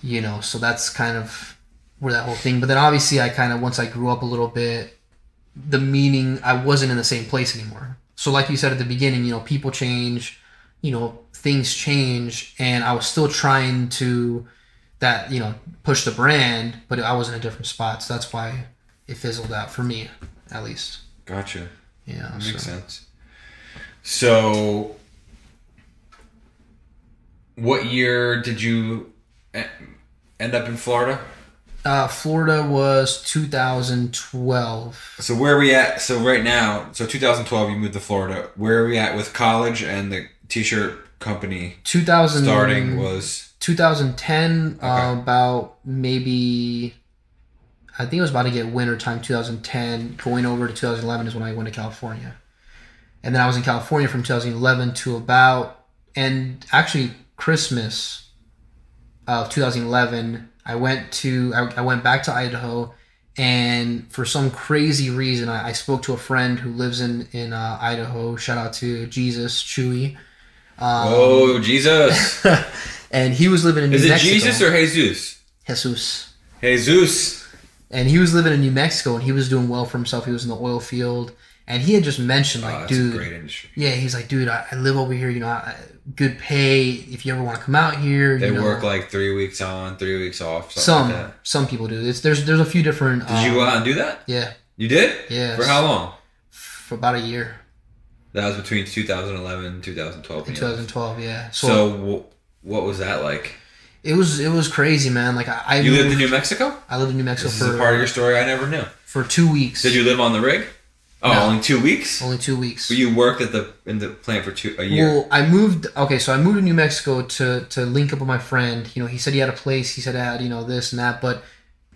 you know, so that's kind of where that whole thing. But then obviously I kind of, once I grew up a little bit, the meaning, I wasn't in the same place anymore. So like you said at the beginning, you know, people change, you know, things change, and I was still trying to you know, push the brand, but I was in a different spot. So that's why it fizzled out for me, at least. Gotcha. Yeah. That makes sense. So what year did you end up in Florida? Florida was 2012. So where are we at? So right now, 2012 you moved to Florida. Where are we at with college and the t-shirt company? 2000 starting was 2010. Okay. About maybe, I think it was about to get winter time. 2010 going over to 2011 is when I went to California, and then I was in California from 2011 to about, and actually Christmas of 2011. I went back to Idaho, and for some crazy reason, I spoke to a friend who lives in Idaho. Shout out to Jesus Chewy. Oh, Jesus! And he was living in New Mexico. Is it Jesus or Jesus? Jesus. Jesus. And he was living in New Mexico, and he was doing well for himself. He was in the oil field, and he had just mentioned, like, that's dude, a great industry. Yeah, he's like, dude, I live over here. You know, good pay. If you ever want to come out here, they you know, work like 3 weeks on, 3 weeks off. Like that. Some people do. There's a few different. Did you go out and do that? Yeah. You did? Yeah. For how long? For about a year. That was between 2011 and 2012. 2012, yeah. So what was that like? It was crazy, man. Like you lived in New Mexico? I lived in New Mexico this is a part of your story I never knew. For 2 weeks. Did you live on the rig? Oh, no. Only 2 weeks? Only 2 weeks. But you worked in the plant for a year. Well, I moved to New Mexico to link up with my friend. You know, he said he had a place. He said I had, you know, this and that. But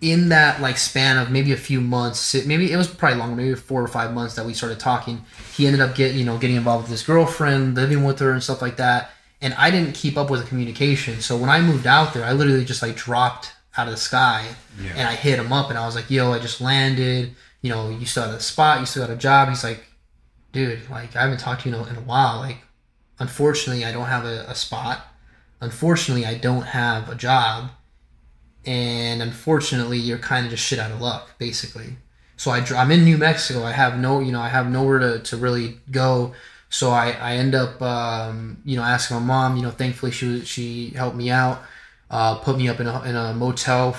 in that like span of maybe a few months, maybe it was probably longer, maybe 4 or 5 months that we started talking. He ended up getting involved with his girlfriend, living with her and stuff like that. And I didn't keep up with the communication. So when I moved out there, I literally just like dropped out of the sky, and I hit him up and I was like, yo, I just landed. You know, you still have a spot, you still got a job. He's like, dude, like, I haven't talked to you in a while. Like, unfortunately, I don't have a spot. Unfortunately, I don't have a job. And unfortunately, you're kind of just shit out of luck, basically. So I'm in New Mexico. I have nowhere to really go. So I end up, asking my mom. Thankfully she helped me out, put me up in a motel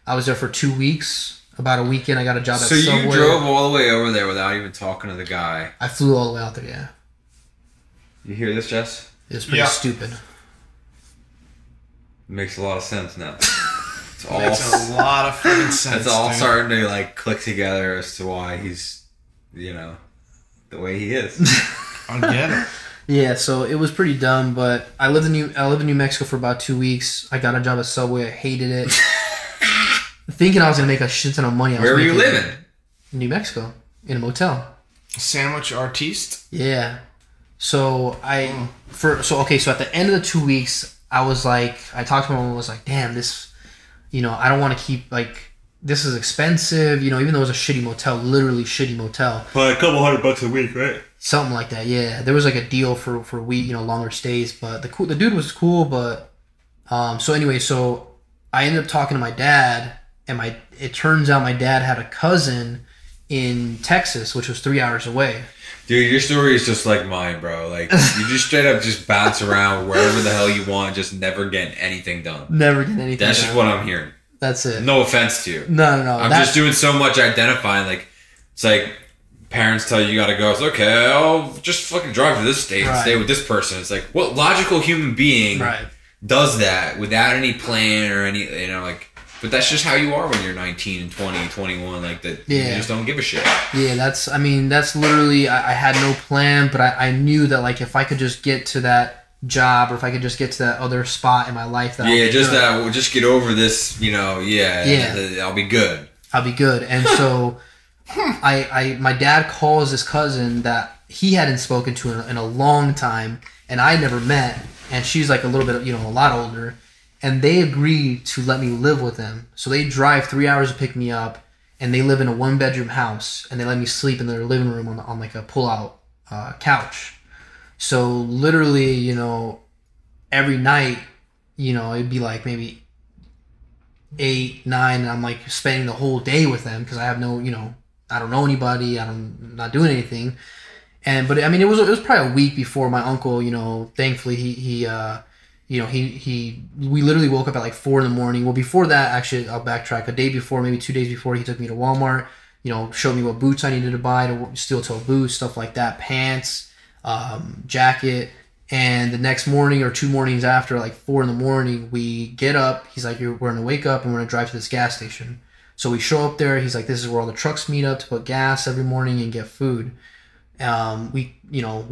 I was there for 2 weeks. About a weekend, I got a job at Subway. So you drove all the way over there without even talking to the guy? I flew all the way out there, yeah. You hear this, Jess? It was pretty stupid. Makes a lot of sense now. Makes a lot of freaking sense. It's all starting to like click together as to why he's, the way he is. I get it. Yeah, so it was pretty dumb, but I lived in New Mexico for about 2 weeks. I got a job at Subway. I hated it. Thinking I was gonna make a shit ton of money. Where were you living? In New Mexico, in a motel. Sandwich artiste. Yeah. So so at the end of the 2 weeks, I was like, I talked to my mom and was like, damn, this, I don't want to keep, like, this is expensive, even though it was a shitty motel, literally shitty motel. But a couple $100 a week, right? Something like that, yeah. There was like a deal for week, longer stays, but the dude was cool, but so I ended up talking to my dad, and it turns out my dad had a cousin in Texas, which was 3 hours away. Dude, your story is just like mine, bro. Like, you just straight up just bounce around wherever the hell you want, just never getting anything done. Never get anything That's done. just what I'm hearing. That's it. No offense to you. No. I'm just doing so much identifying. Like, it's like parents tell you gotta go. It's okay, I'll just fucking drive to this state and stay with this person. It's like, what logical human being does that without any plan or any, like, But that's just how you are when you're 19 and 20, 21, like that. Yeah. You just don't give a shit. Yeah, that's literally, I had no plan, but I knew that, like, if I could just get to that job, or if I could just get to that other spot in my life, that we'll just get over this, I'll be good. I'll be good. And so my dad calls this cousin that he hadn't spoken to in a long time, and I never met, and she's like a little bit, a lot older, and they agreed to let me live with them. So they drive 3 hours to pick me up, and they live in a 1-bedroom house, and they let me sleep in their living room on like a pull-out couch. So literally, every night, it'd be like maybe 8, 9, and I'm like spending the whole day with them because I have no, I don't know anybody, I'm not doing anything. But it was probably a week before my uncle, thankfully we literally woke up at like 4 a.m. Well, before that, actually, I'll backtrack. A day before, maybe 2 days before, he took me to Walmart, showed me what boots I needed to buy, to steel-toe boots, stuff like that, pants, jacket. And the next morning or 2 mornings after, like 4 a.m, we get up. He's like, we're going to wake up and we're going to drive to this gas station. So we show up there. He's like, this is where all the trucks meet up to put gas every morning and get food. We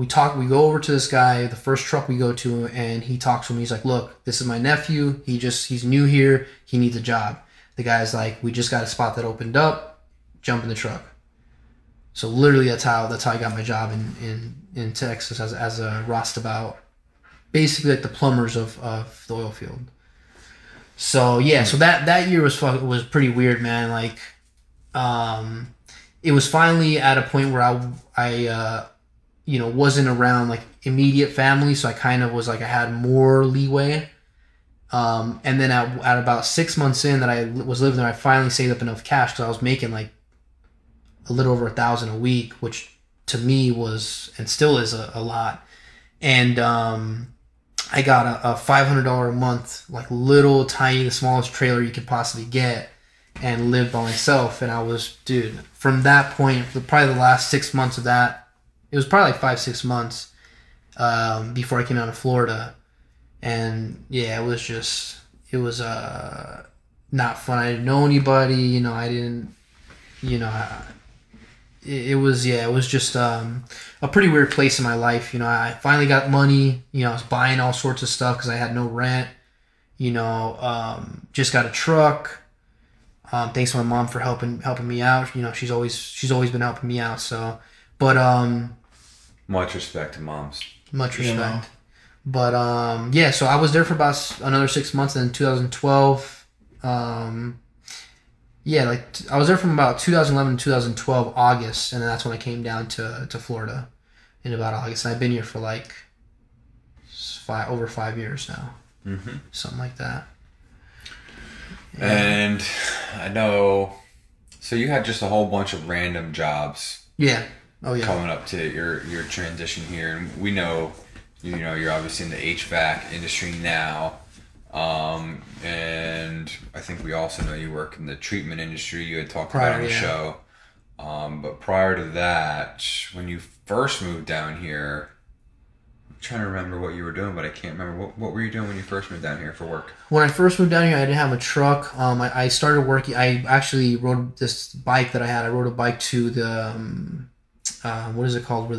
talk, we go over to this guy, the first truck we go to, and he talks to him. He's like, look, this is my nephew. He's new here. He needs a job. The guy's like, we just got a spot that opened up. Jump in the truck. So literally that's how I got my job in Texas as a roustabout, basically like the plumbers of the oil field. So yeah, so that year was pretty weird, man. Like, it was finally at a point where I wasn't around like immediate family, so I kind of was like, I had more leeway. And then at about 6 months in that I was living there, I finally saved up enough cash because I was making like a little over $1,000 a week, which to me was and still is a lot. And I got a $500 a month, like little tiny, the smallest trailer you could possibly get, and lived by myself. And I was, dude, from that point, probably the last 6 months of that, it was probably like 5-6 months before I came out of Florida. And yeah, it was not fun. I didn't know anybody, I didn't, it was just a pretty weird place in my life. I finally got money. I was buying all sorts of stuff because I had no rent. Just got a truck. Thanks to my mom for helping me out. She's always been helping me out. So, but much respect to moms. Much respect. But yeah, so I was there for about another 6 months. And then 2012. Yeah, like I was there from about 2011 to 2012 August, and then that's when I came down to Florida in about August. And I've been here for like over 5 years now, something like that. Yeah. And I know, so you had just a whole bunch of random jobs. Yeah. Oh yeah. Coming up to your transition here, and we know, you're obviously in the HVAC industry now. And I think we also know you work in the treatment industry. You had talked about on the show. But prior to that, when you first moved down here, I'm trying to remember what you were doing, but I can't remember. What were you doing when you first moved down here for work? When I first moved down here, I didn't have a truck. I started working. I actually rode this bike that I had. I rode a bike to the, what is it called? Where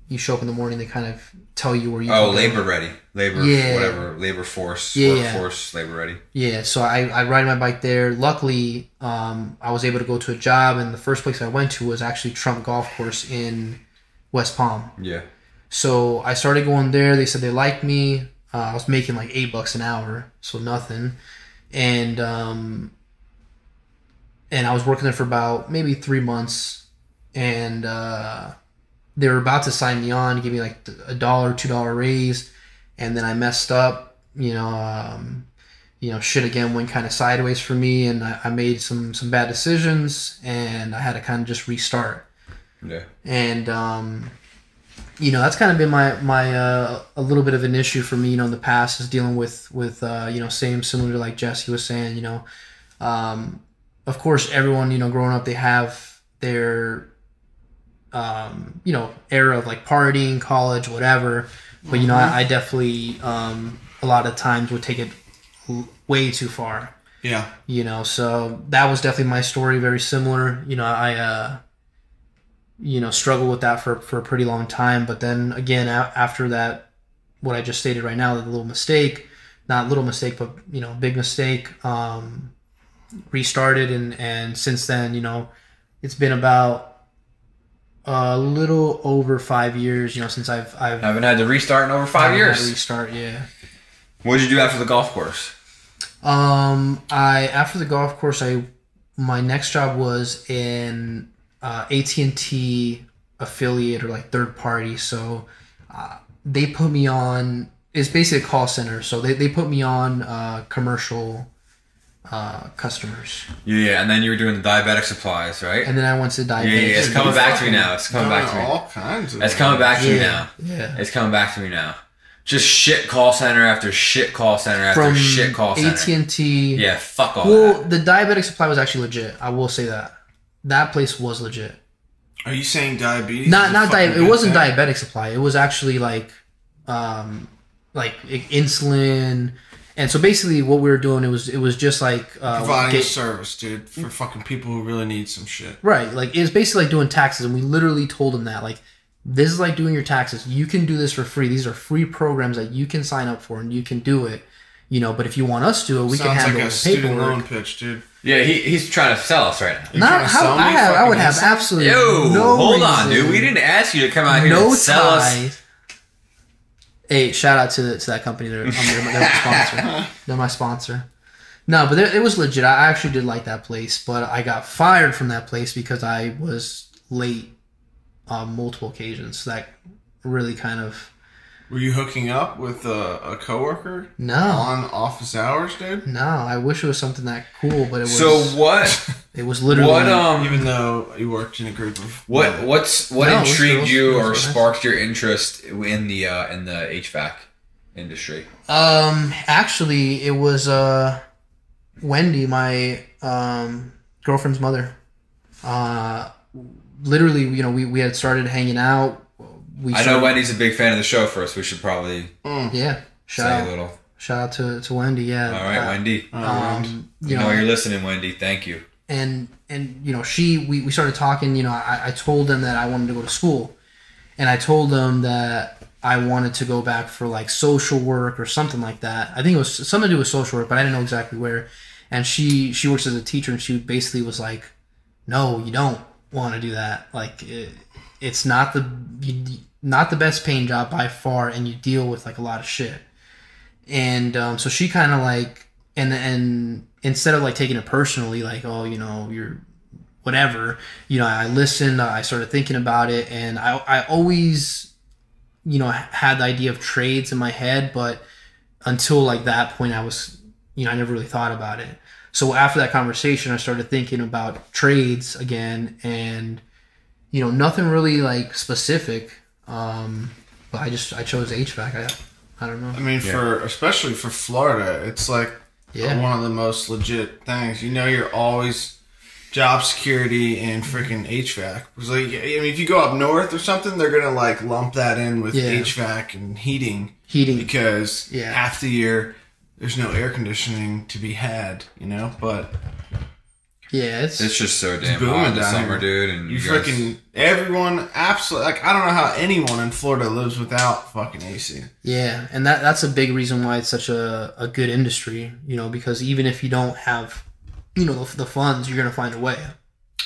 you show up in the morning, they kind of tell you where you go. Labor ready. Labor force. Workforce, labor ready. Yeah, so I ride my bike there. Luckily, I was able to go to a job, and the first place I went to was actually Trump Golf Course in West Palm. Yeah. So I started going there. They said they liked me. I was making like $8 an hour, so nothing. And I was working there for about maybe 3 months, and they were about to sign me on, give me like $1, $2 raise, and then I messed up. Shit again went kind of sideways for me, and I made some bad decisions, and I had to kind of just restart. Yeah. And that's kind of been my a little bit of an issue for me, in the past, is dealing with similar to like Jesse was saying. Of course, everyone growing up, they have their era of like partying, college, whatever. But, I definitely, a lot of times would take it way too far. Yeah. You know, so that was definitely my story. Very similar. You know, I struggled with that for a pretty long time. But then again, after that, what I just stated right now, the little mistake, not little mistake, but, you know, big mistake, restarted. And since then, you know, it's been about a little over 5 years, you know, since I've Haven't had to restart in over 5 years. Had to restart, yeah. What did you do after the golf course? After the golf course, my next job was in AT&T affiliate or like third party. So they put me on. It's basically a call center. So they put me on commercial customers. Yeah, and then you were doing the diabetic supplies, right? And then I went to diabetic. Yeah, it's coming back to me now. It's coming back to me. All kinds of. It's coming back to me Yeah, now. yeah. It's coming back to me now. Just shit call center after shit call center after shit call center. AT&T. Yeah, fuck all Well, that. the diabetic supply was actually legit. I will say that. That place was legit. Are you saying diabetes? Not is a fucking It good wasn't thing? diabetic supply. It was actually like insulin. And so basically what we were doing, it was just like Providing a service, dude, for fucking people who really need some shit. right. Like it was basically like doing taxes, and we literally told them that like this is like doing your taxes. You can do this for free. These are free programs that you can sign up for, and you can do it. You know, but if you want us to do it, we can Sounds handle like a the student loan paperwork. pitch, dude. Yeah, he's trying to sell us right now. You Not trying to how sell me I would fucking have insulin? absolutely Yo, no hold on, reason, dude. We didn't ask you to come out here no and sell us. ties. Hey, shout out to that company. They're my sponsor. They're my sponsor. No, but it was legit. I actually did like that place, but I got fired from that place because I was late on multiple occasions. So that really kind of Were you hooking up with a coworker no, on office hours, dude? no. I wish it was something that cool, but it was. So what? It was literally. What Even though you worked in a group of What No, it was intrigued girls. you It or was nice. sparked your interest in the HVAC industry? Actually, it was Wendy, my girlfriend's mother. Literally, you know, we had started hanging out. I know Wendy's a big fan of the show. For us, we should probably Yeah, say a little. shout out to Wendy. Yeah. All right, Wendy. You You know know, you're listening, Wendy. Thank you. and you know, we started talking. You know, I told them that I wanted to go to school, and I told them that I wanted to go back for like social work or something like that. I think it was something to do with social work, but I didn't know exactly where. And she works as a teacher, and she basically was like, "No, you don't want to do that. Like, it's not the best paying job by far, and you deal with like a lot of shit." And so she kind of like, and instead of like taking it personally, like, oh, you know, you're whatever, you know, I listened, I started thinking about it, and I always, you know, had the idea of trades in my head, but until like that point, I was, you know, I never really thought about it. So after that conversation, I started thinking about trades again, and, you know, nothing really like specific, but I chose HVAC. I don't know. I mean, especially for Florida, it's like Yeah. one of the most legit things. You know, you're always job security and freaking HVAC. Because like, I mean, if you go up north or something, they're gonna like lump that in with Yeah. HVAC and heating because Yeah. half the year there's no air conditioning to be had. You know, but Yeah, It's just so damn booming hot in the down summer, here. dude. And you you guys, freaking everyone absolutely like I don't know how anyone in Florida lives without fucking AC. Yeah, and that's a big reason why it's such a good industry, you know, because even if you don't have, you know, the funds, you're gonna find a way,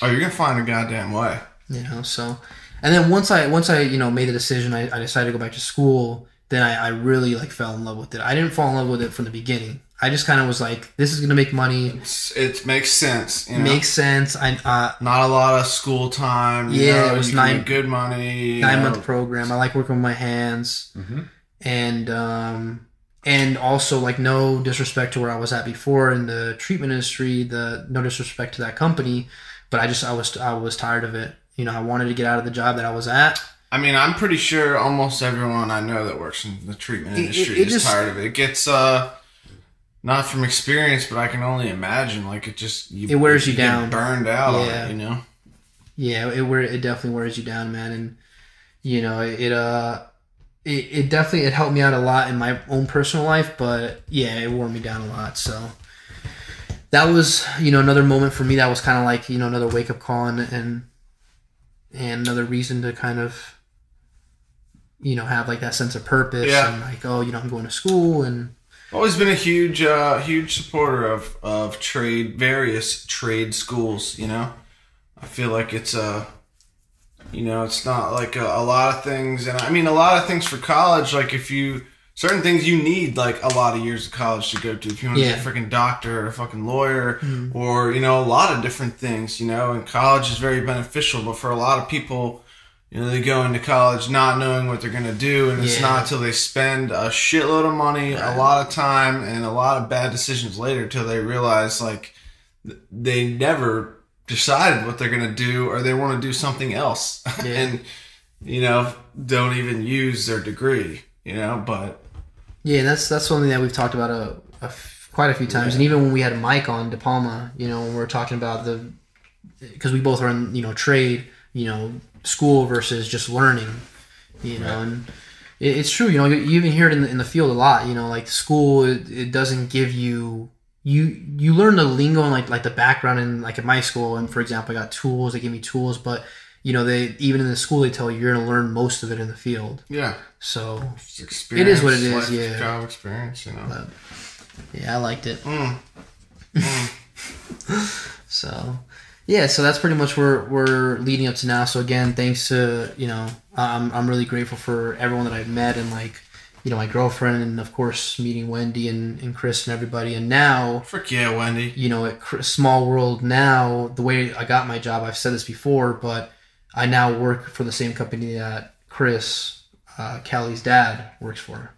Oh, you're gonna find a goddamn way. you know. So, and then once I you know made the decision, I decided to go back to school. Then I really like fell in love with it. I didn't fall in love with it from the beginning. I just kind of was like, this is gonna make money, It makes sense. You know? makes sense. Not a lot of school time. You Yeah, know, it was you can 9 make good money. 9-month program. I like working with my hands, and also like no disrespect to where I was at before in the treatment industry. No disrespect to that company, but I was tired of it. You know, I wanted to get out of the job that I was at. I mean, I'm pretty sure almost everyone I know that works in the treatment industry it is just- tired of it. It gets not from experience, but I can only imagine. Like It wears you get down. burned out on Yeah. it. You know. Yeah, it definitely wears you down, man, and you know it definitely it helped me out a lot in my own personal life, but yeah, it wore me down a lot. So that was, another moment for me that was kind of like, another wake up call and another reason to kind of, have like that sense of purpose and like, oh, I'm going to school and. Always been a huge supporter of various trade schools. I feel like it's it's not like a lot of things, and I mean a lot of things for college. Like certain things you need like a lot of years of college to go to. If you want to be a freaking doctor or a fucking lawyer, or a lot of different things. And college is very beneficial, but for a lot of people. They go into college not knowing what they're going to do, and it's not until they spend a shitload of money, a lot of time, and a lot of bad decisions later till they realize, like, they never decided what they're going to do, or they want to do something else. And, don't even use their degree, but... Yeah, that's something that we've talked about quite a few times, and even when we had Mike on De Palma, when we were talking about because we both are in, trade, school versus just learning, and it's true. You even hear it in the field a lot. Like school, it doesn't give you learn the lingo and like the background. And like at my school, and for example, I got tools. They give me tools, but they even in the school they tell you're going to learn most of it in the field. Yeah. So it is what it is. Yeah. Job experience. But, yeah, I liked it. So. Yeah, so that's pretty much where we're leading up to now. So again, thanks to I'm really grateful for everyone that I've met, and like my girlfriend, and of course meeting Wendy and Chris and everybody. And now, frick yeah, Wendy. At Small World now, the way I got my job, I've said this before, but I now work for the same company that Chris, Callie's dad, works for.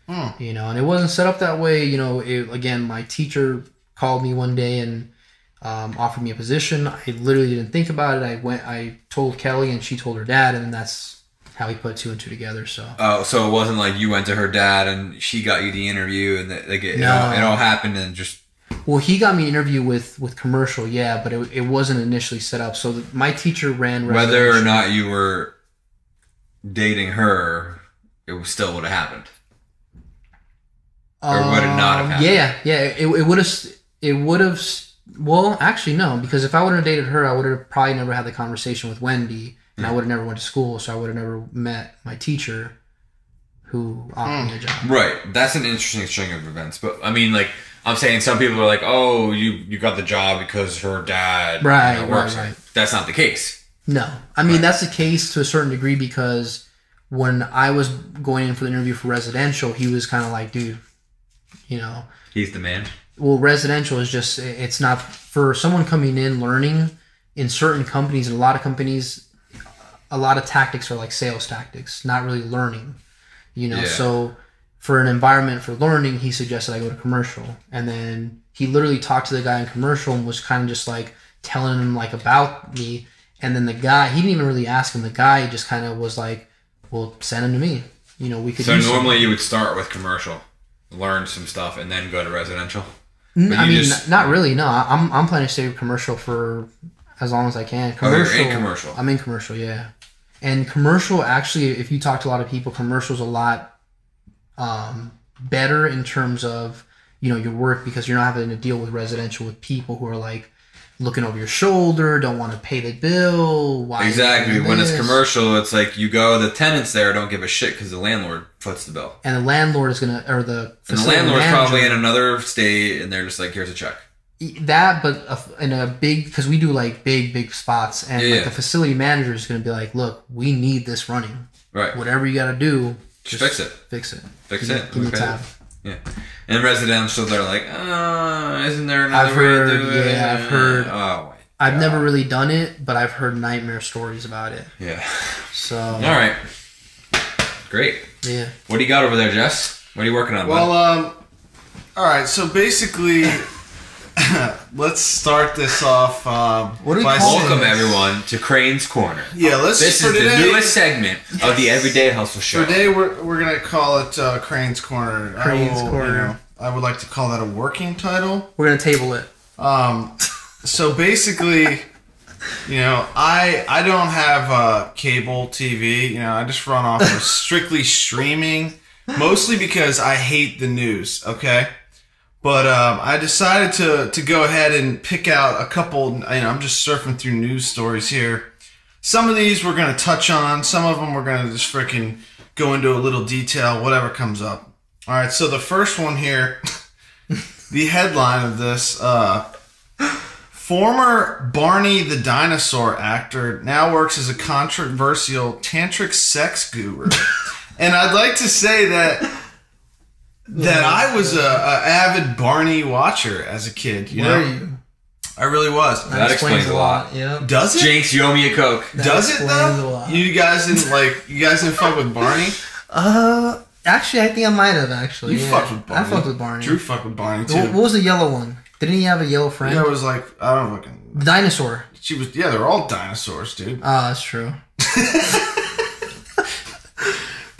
And it wasn't set up that way. Again, my teacher called me one day and. Offered me a position. I literally didn't think about it. I told Kelly, and she told her dad, and that's how he put two and two together. So. Oh, so it wasn't like you went to her dad and she got you the interview, and it all happened and just. Well, he got me an interview with commercial, yeah, but it wasn't initially set up. So my teacher ran. Whether or not you were dating her, it still would have happened. Or would it not have happened? Yeah. It would have. It would have. Well, actually, no, because if I would have dated her, I would have probably never had the conversation with Wendy, and I would have never went to school, so I would have never met my teacher who offered me a job. Right. That's an interesting string of events. But, I mean, like, I'm saying some people are like, oh, you got the job because her dad works. Right. That's not the case. No. I mean, that's the case to a certain degree because when I was going in for the interview for residential, he was kind of like, dude, He's the man. Well, residential is just, it's not for someone coming in learning in certain companies, and a lot of companies, a lot of tactics are like sales tactics, not really learning, So for an environment for learning, he suggested I go to commercial. And then he literally talked to the guy in commercial and was kind of just like telling him like about me. And then the guy, he didn't even really ask him. The guy just kind of was like, well, send him to me. We could. So normally you would start with commercial, learn some stuff, and then go to residential? Not really. No, I'm planning to stay with commercial for as long as I can. Commercial, you're in commercial. I'm in commercial, yeah. And commercial, actually, if you talk to a lot of people, commercial's a lot better in terms of your work because you're not having to deal with residential with people who are like looking over your shoulder, don't want to pay the bill. Why exactly. When it's commercial, it's like you go, the tenants there don't give a shit because the landlord foots the bill. And the landlord is going to, or the facility landlord's manager, probably in another state and they're just like, here's a check. That, but in a big, because we do like big spots, and the facility manager is going to be like, look, we need this running. Right. Whatever you got to do, just fix it. Fix it. Give me tab. Yeah. And residential, they're like, isn't there another way to do it? Yeah, I've heard. Oh, I've never really done it, but I've heard nightmare stories about it. Yeah. So. All right. Great. Yeah. What do you got over there, Jess? What are you working on? Well, all right. So basically, let's start this off. What do we call Welcome everyone to Crane's Corner. Yeah, This is the newest segment of the Everyday Hustle Show. Today we're gonna call it Crane's Corner. Crane's Corner. I would like to call that a working title. We're gonna table it. So basically, I don't have cable TV. I just run off of strictly streaming, mostly because I hate the news. Okay. But I decided to go ahead and pick out a couple. I'm just surfing through news stories here. Some of these we're going to touch on. Some of them we're going to just freaking go into a little detail, whatever comes up. All right, so the first one here, the headline of this, former Barney the Dinosaur actor now works as a controversial tantric sex guru. And I'd like to say that I was a avid Barney watcher as a kid. You know? Were you? I really was. That explains a lot. Yeah. Does it? Jinx, you owe me a Coke. Does it though? You guys didn't fuck with Barney? Actually, I think I might have actually. You fucked with Barney. I fucked with Barney. Drew fucked with Barney too. What was the yellow one? Didn't he have a yellow friend? Yeah, it was like, I don't know. The dinosaur. They're all dinosaurs, dude. That's true.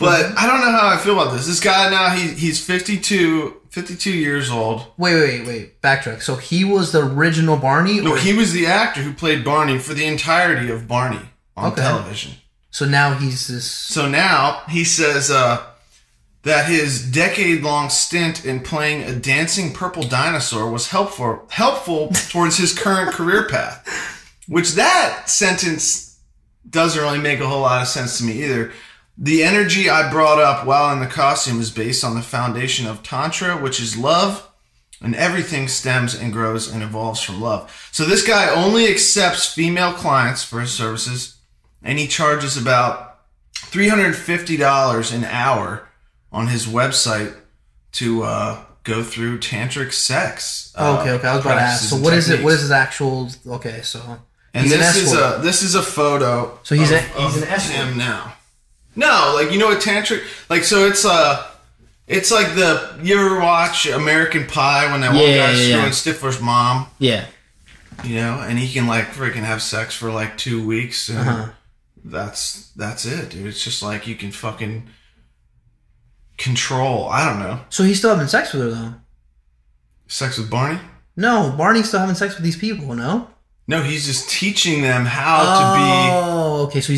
But I don't know how I feel about this. This guy now, he's 52 years old. Wait. Backtrack. So he was the original Barney? No, he was the actor who played Barney for the entirety of Barney on television. So now he's this... So now he says that his decade-long stint in playing a dancing purple dinosaur was helpful towards his current career path. Which that sentence doesn't really make a whole lot of sense to me either. The energy I brought up while in the costume is based on the foundation of Tantra, which is love, and everything stems and grows and evolves from love. So this guy only accepts female clients for his services, and he charges about $350 an hour on his website to go through tantric sex. Okay. I was about to ask. So what is it? What is his actual? Okay, so and he's this is a photo. So he's an escort. Him now. No, like, you know what tantric, like, so it's like you ever watch American Pie when that one guy's screwing Stifler's mom? Yeah. You know, and he can like freaking have sex for like 2 weeks and that's it, dude. It's just like you can fucking control, I don't know. So he's still having sex with her though? Sex with Barney? No, Barney's still having sex with these people, no? No, he's just teaching them how to be. Oh, okay. So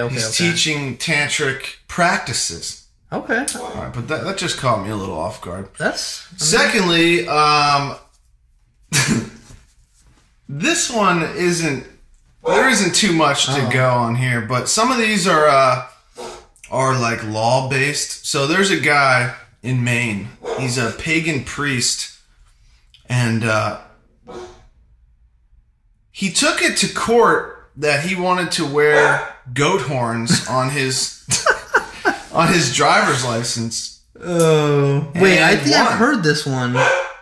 he's teaching tantric practices. Okay. All right, but that just caught me a little off guard. Secondly, this one there isn't too much to go on here, but some of these are like law based. So there's a guy in Maine. He's a pagan priest, and he took it to court that he wanted to wear goat horns on his driver's license. Oh, wait! I think I've heard this one.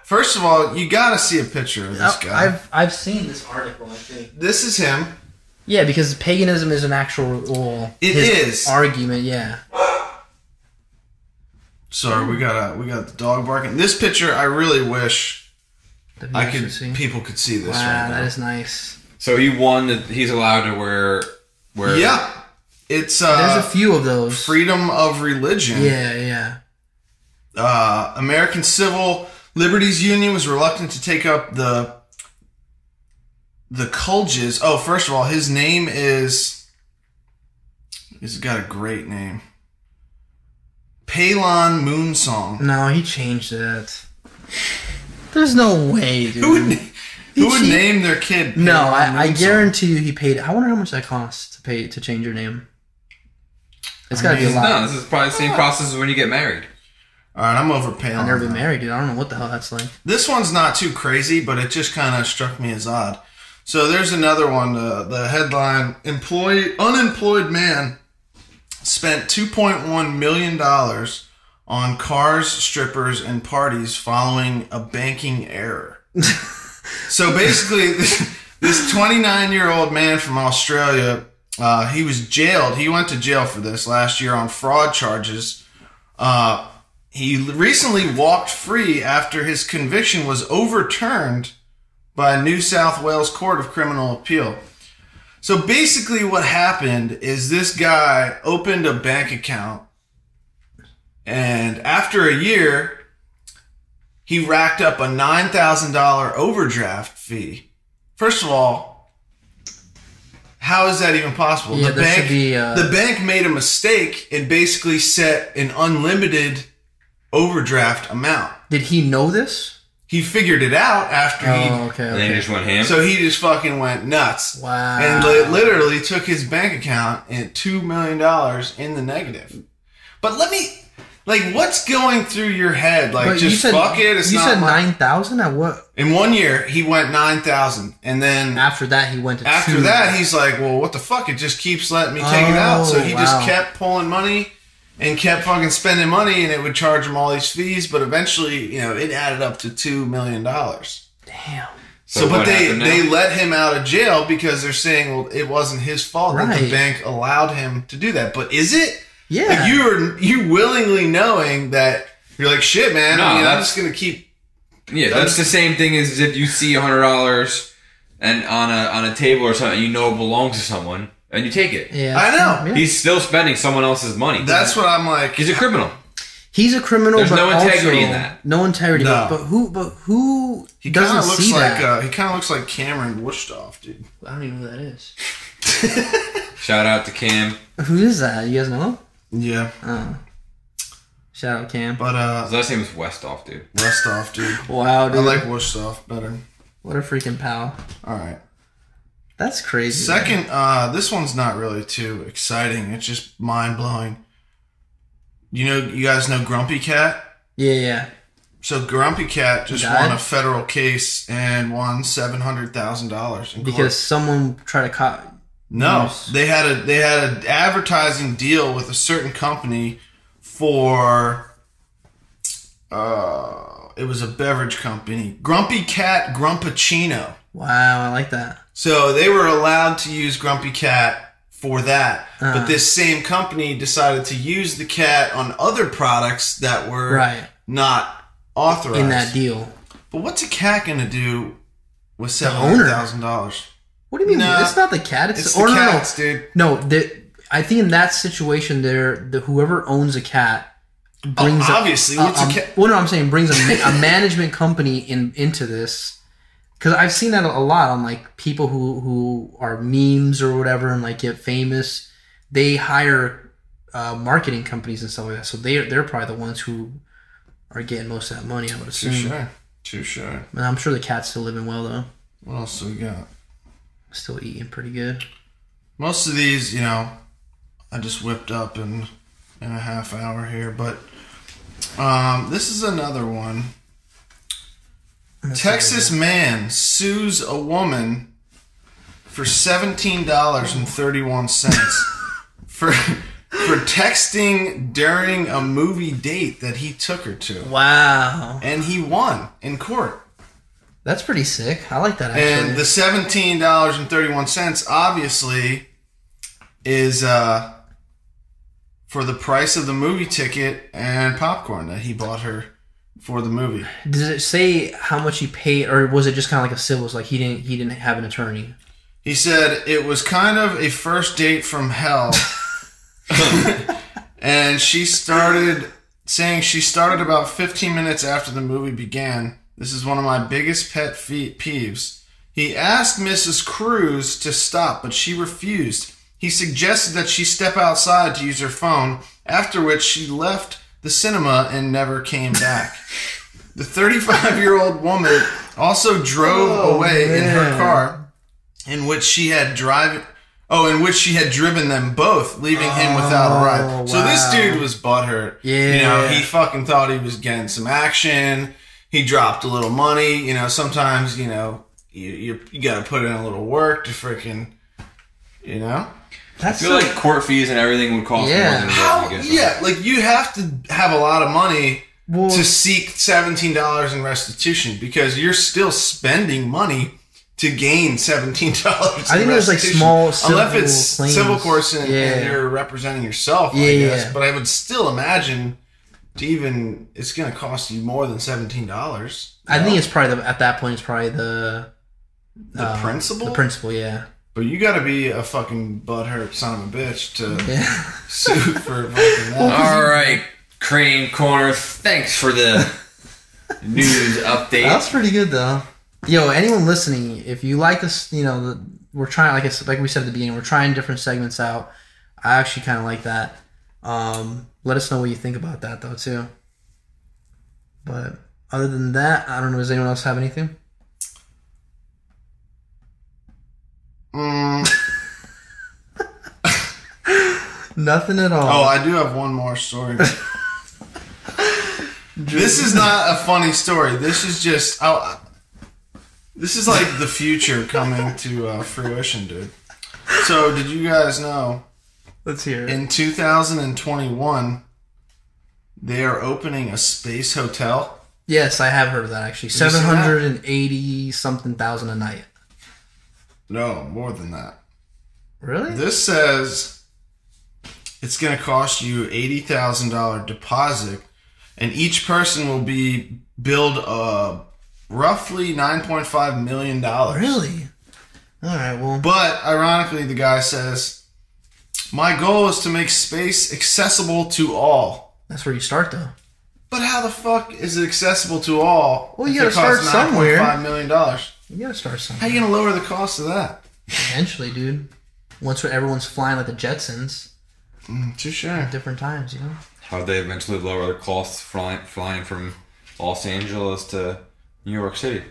First of all, you got to see a picture of this guy. I've seen this article. I think this is him. Yeah, because paganism is an actual. It is argument. Yeah. Sorry, we got the dog barking. This picture, I really wish people could see this. Wow, right now. That is nice. So he won that he's allowed to wear. Yeah, it's there's a few of those. Freedom of religion. Yeah. American Civil Liberties Union was reluctant to take up the Kulges. Oh, first of all, his name he's got a great name. Palon Moonsong. No, he changed it. There's no way, dude. Who would name their kid? No, I guarantee you he paid. I wonder how much that costs to change your name. It's got to be a lot. No, this is probably the same process as when you get married. All right, I'm over Palon. I've never been married, dude. I don't know what the hell that's like. This one's not too crazy, but it just kind of struck me as odd. So there's another one. The headline: unemployed man spent $2.1 million on cars, strippers, and parties following a banking error. So basically, this 29-year-old man from Australia, he was jailed. He went to jail for this last year on fraud charges. He recently walked free after his conviction was overturned by New South Wales Court of Criminal Appeal. So basically what happened is this guy opened a bank account, and after a year, he racked up a $9,000 overdraft fee. First of all, how is that even possible? Yeah, the bank made a mistake and basically set an unlimited overdraft amount. Did he know this? he figured it out after okay. And then he just went ham. So he just fucking went nuts. Wow. And literally took his bank account at $2 million in the negative. But let me, like, what's going through your head? Like, But just fuck it. It's you not said my- 9,000 at what? In 1 year, he went 9,000. And then After that, he went to after 2. that, he's like, well, what the fuck? It just keeps letting me take it out. So he just wow. kept pulling money and kept fucking spending money, and it would charge him all these fees. But eventually, you know, it added up to $2 million. Damn. So, what but they happened now? let him out of jail because they're saying, well, it wasn't his fault that the Right. bank allowed him to do that. But is it? Yeah. Like you willingly knowing that you're like, shit, man. No, I mean, I'm that's- just gonna keep. Yeah, that's the same thing as if you see $100 and on a table or something you know it belongs to someone and you take it. Yeah. I know. Yeah. He's still spending someone else's money. That's what I'm like. He's a criminal. He's a criminal, There's but no integrity also, in that. No integrity. No. But who He kind doesn't of looks see like that? he kind of looks like Cameron Wusthoff, dude. I don't even know who that is. Shout out to Cam. Who is that? You guys know? Yeah, Oh. Shout out Cam. but His last name was Westhoff, dude. Wusthoff, dude. Wow, dude. I like Wusthoff better. What a freaking pal. All right. That's crazy. Second, this one's not really too exciting. It's just mind blowing. You guys know Grumpy Cat? Yeah. So Grumpy Cat just Died? won a federal case and won $700,000 in Because court. someone tried to No, Yes. they had an advertising deal with a certain company for it was a beverage company, Grumpy Cat Grumpachino. Wow, I like that. So they were allowed to use Grumpy Cat for that, but this same company decided to use the cat on other products that were Right. not authorized In that deal. But what's a cat gonna do with owner. $700,000? What do you mean? Nah. It's not the cat. It's, It's or the no, cats, dude. No, I think in that situation, whoever owns a cat brings obviously, what's a cat? Well, no, I'm saying brings a management company into this, because I've seen that a lot on like people who are memes or whatever and like get famous. They hire marketing companies and stuff like that, so they're probably the ones who are getting most of that money. I would assume. Too sure. And I'm sure the cat's still living well though. What else do we got? Still eating pretty good. Most of these, I just whipped up in a half hour here, but this is another one. Texas man sues a woman for $17.31 for texting during a movie date that he took her to. Wow, And he won in court. that's pretty sick. I like that actually. And the $17.31 obviously is for the price of the movie ticket and popcorn that he bought her for the movie. Does it say how much he paid, or was it just kind of like a civil? Like he didn't have an attorney. He said it was kind of a first date from hell. And she started about 15 minutes after the movie began. This is one of my biggest pet peeves. He asked Mrs. Cruz to stop, but she refused. He suggested that she step outside to use her phone, after which she left the cinema and never came back. The 35-year-old woman also drove away in her car, in which she had driven them both, leaving him without a ride. So this dude was butthurt. Yeah. He fucking thought he was getting some action. He dropped a little money. Sometimes, you got to put in a little work to freaking, That's I feel like court fees and everything would cost more than what you get. Yeah, like you have to have a lot of money Well- to seek $17 in restitution because you're still spending money to gain $17. I think there's like small civil unless it's claims. civil courts and Yeah. you're representing yourself, I guess. But I would still imagine it's going to cost you more than $17. I think it's probably at that point it's probably the principal. The principal, yeah. But you got to be a fucking butthurt son of a bitch to Yeah. sue for fucking that. All right, Crane Corner. Thanks for the news update. That's pretty good though. Yo, anyone listening, if you like us, we're trying, like we said at the beginning, we're trying different segments out. I actually kind of like that. Let us know what you think about that though too. But Other than that, I don't know. Does anyone else have anything? Nothing at all. Oh, I do have one more story. This is not a funny story. This is just... this is like the future coming to fruition, dude. So, did you guys know... Let's hear it. In 2021, they are opening a space hotel. Yes, I have heard of that, actually. 780 something thousand a night. No, more than that. Really? This says it's going to cost you $80,000 deposit, and each person will be billed roughly $9.5 million. Really? All right, well. But, ironically, the guy says, my goal is to make space accessible to all. That's where you start, though. But how the fuck is it accessible to all? Well, you gotta start somewhere. $9.5 million. You gotta start somewhere. How are you gonna lower the cost of that? Eventually, dude. Once everyone's flying like the Jetsons. Touche. At different times, you know? How'd they eventually lower the costs flying from Los Angeles to New York City?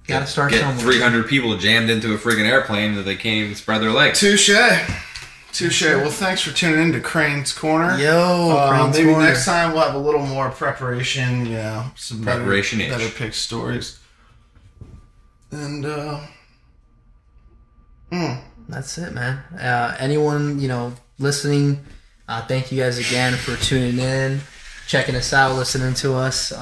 Gotta start Get somewhere. 300 people jammed into a friggin' airplane that they can't even spread their legs. Touche. Well, thanks for tuning in to Crane's Corner. Yo, Crane's maybe Corner. next time we'll have a little more preparation, some Preparation-ish. better pick stories. And, That's it, man. Anyone, listening, thank you guys again for tuning in, checking us out, listening to us.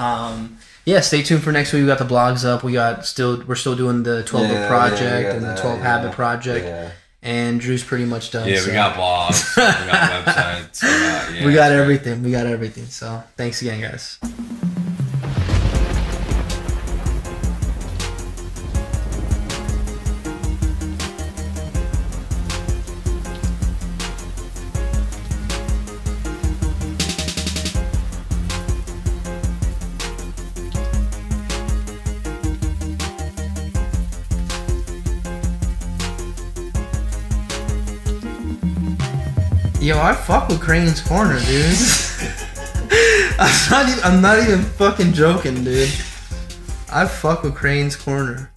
Stay tuned for next week. We got the blogs up. We're still doing the 12 Book Project and the 12 Habit Project. Yeah. And Drew's pretty much done. Yeah, we got blogs. We got websites. We got everything. We got everything. So thanks again, guys. Yo, I fuck with Crane's Corner, dude. I'm not even fucking joking, dude. I fuck with Crane's Corner.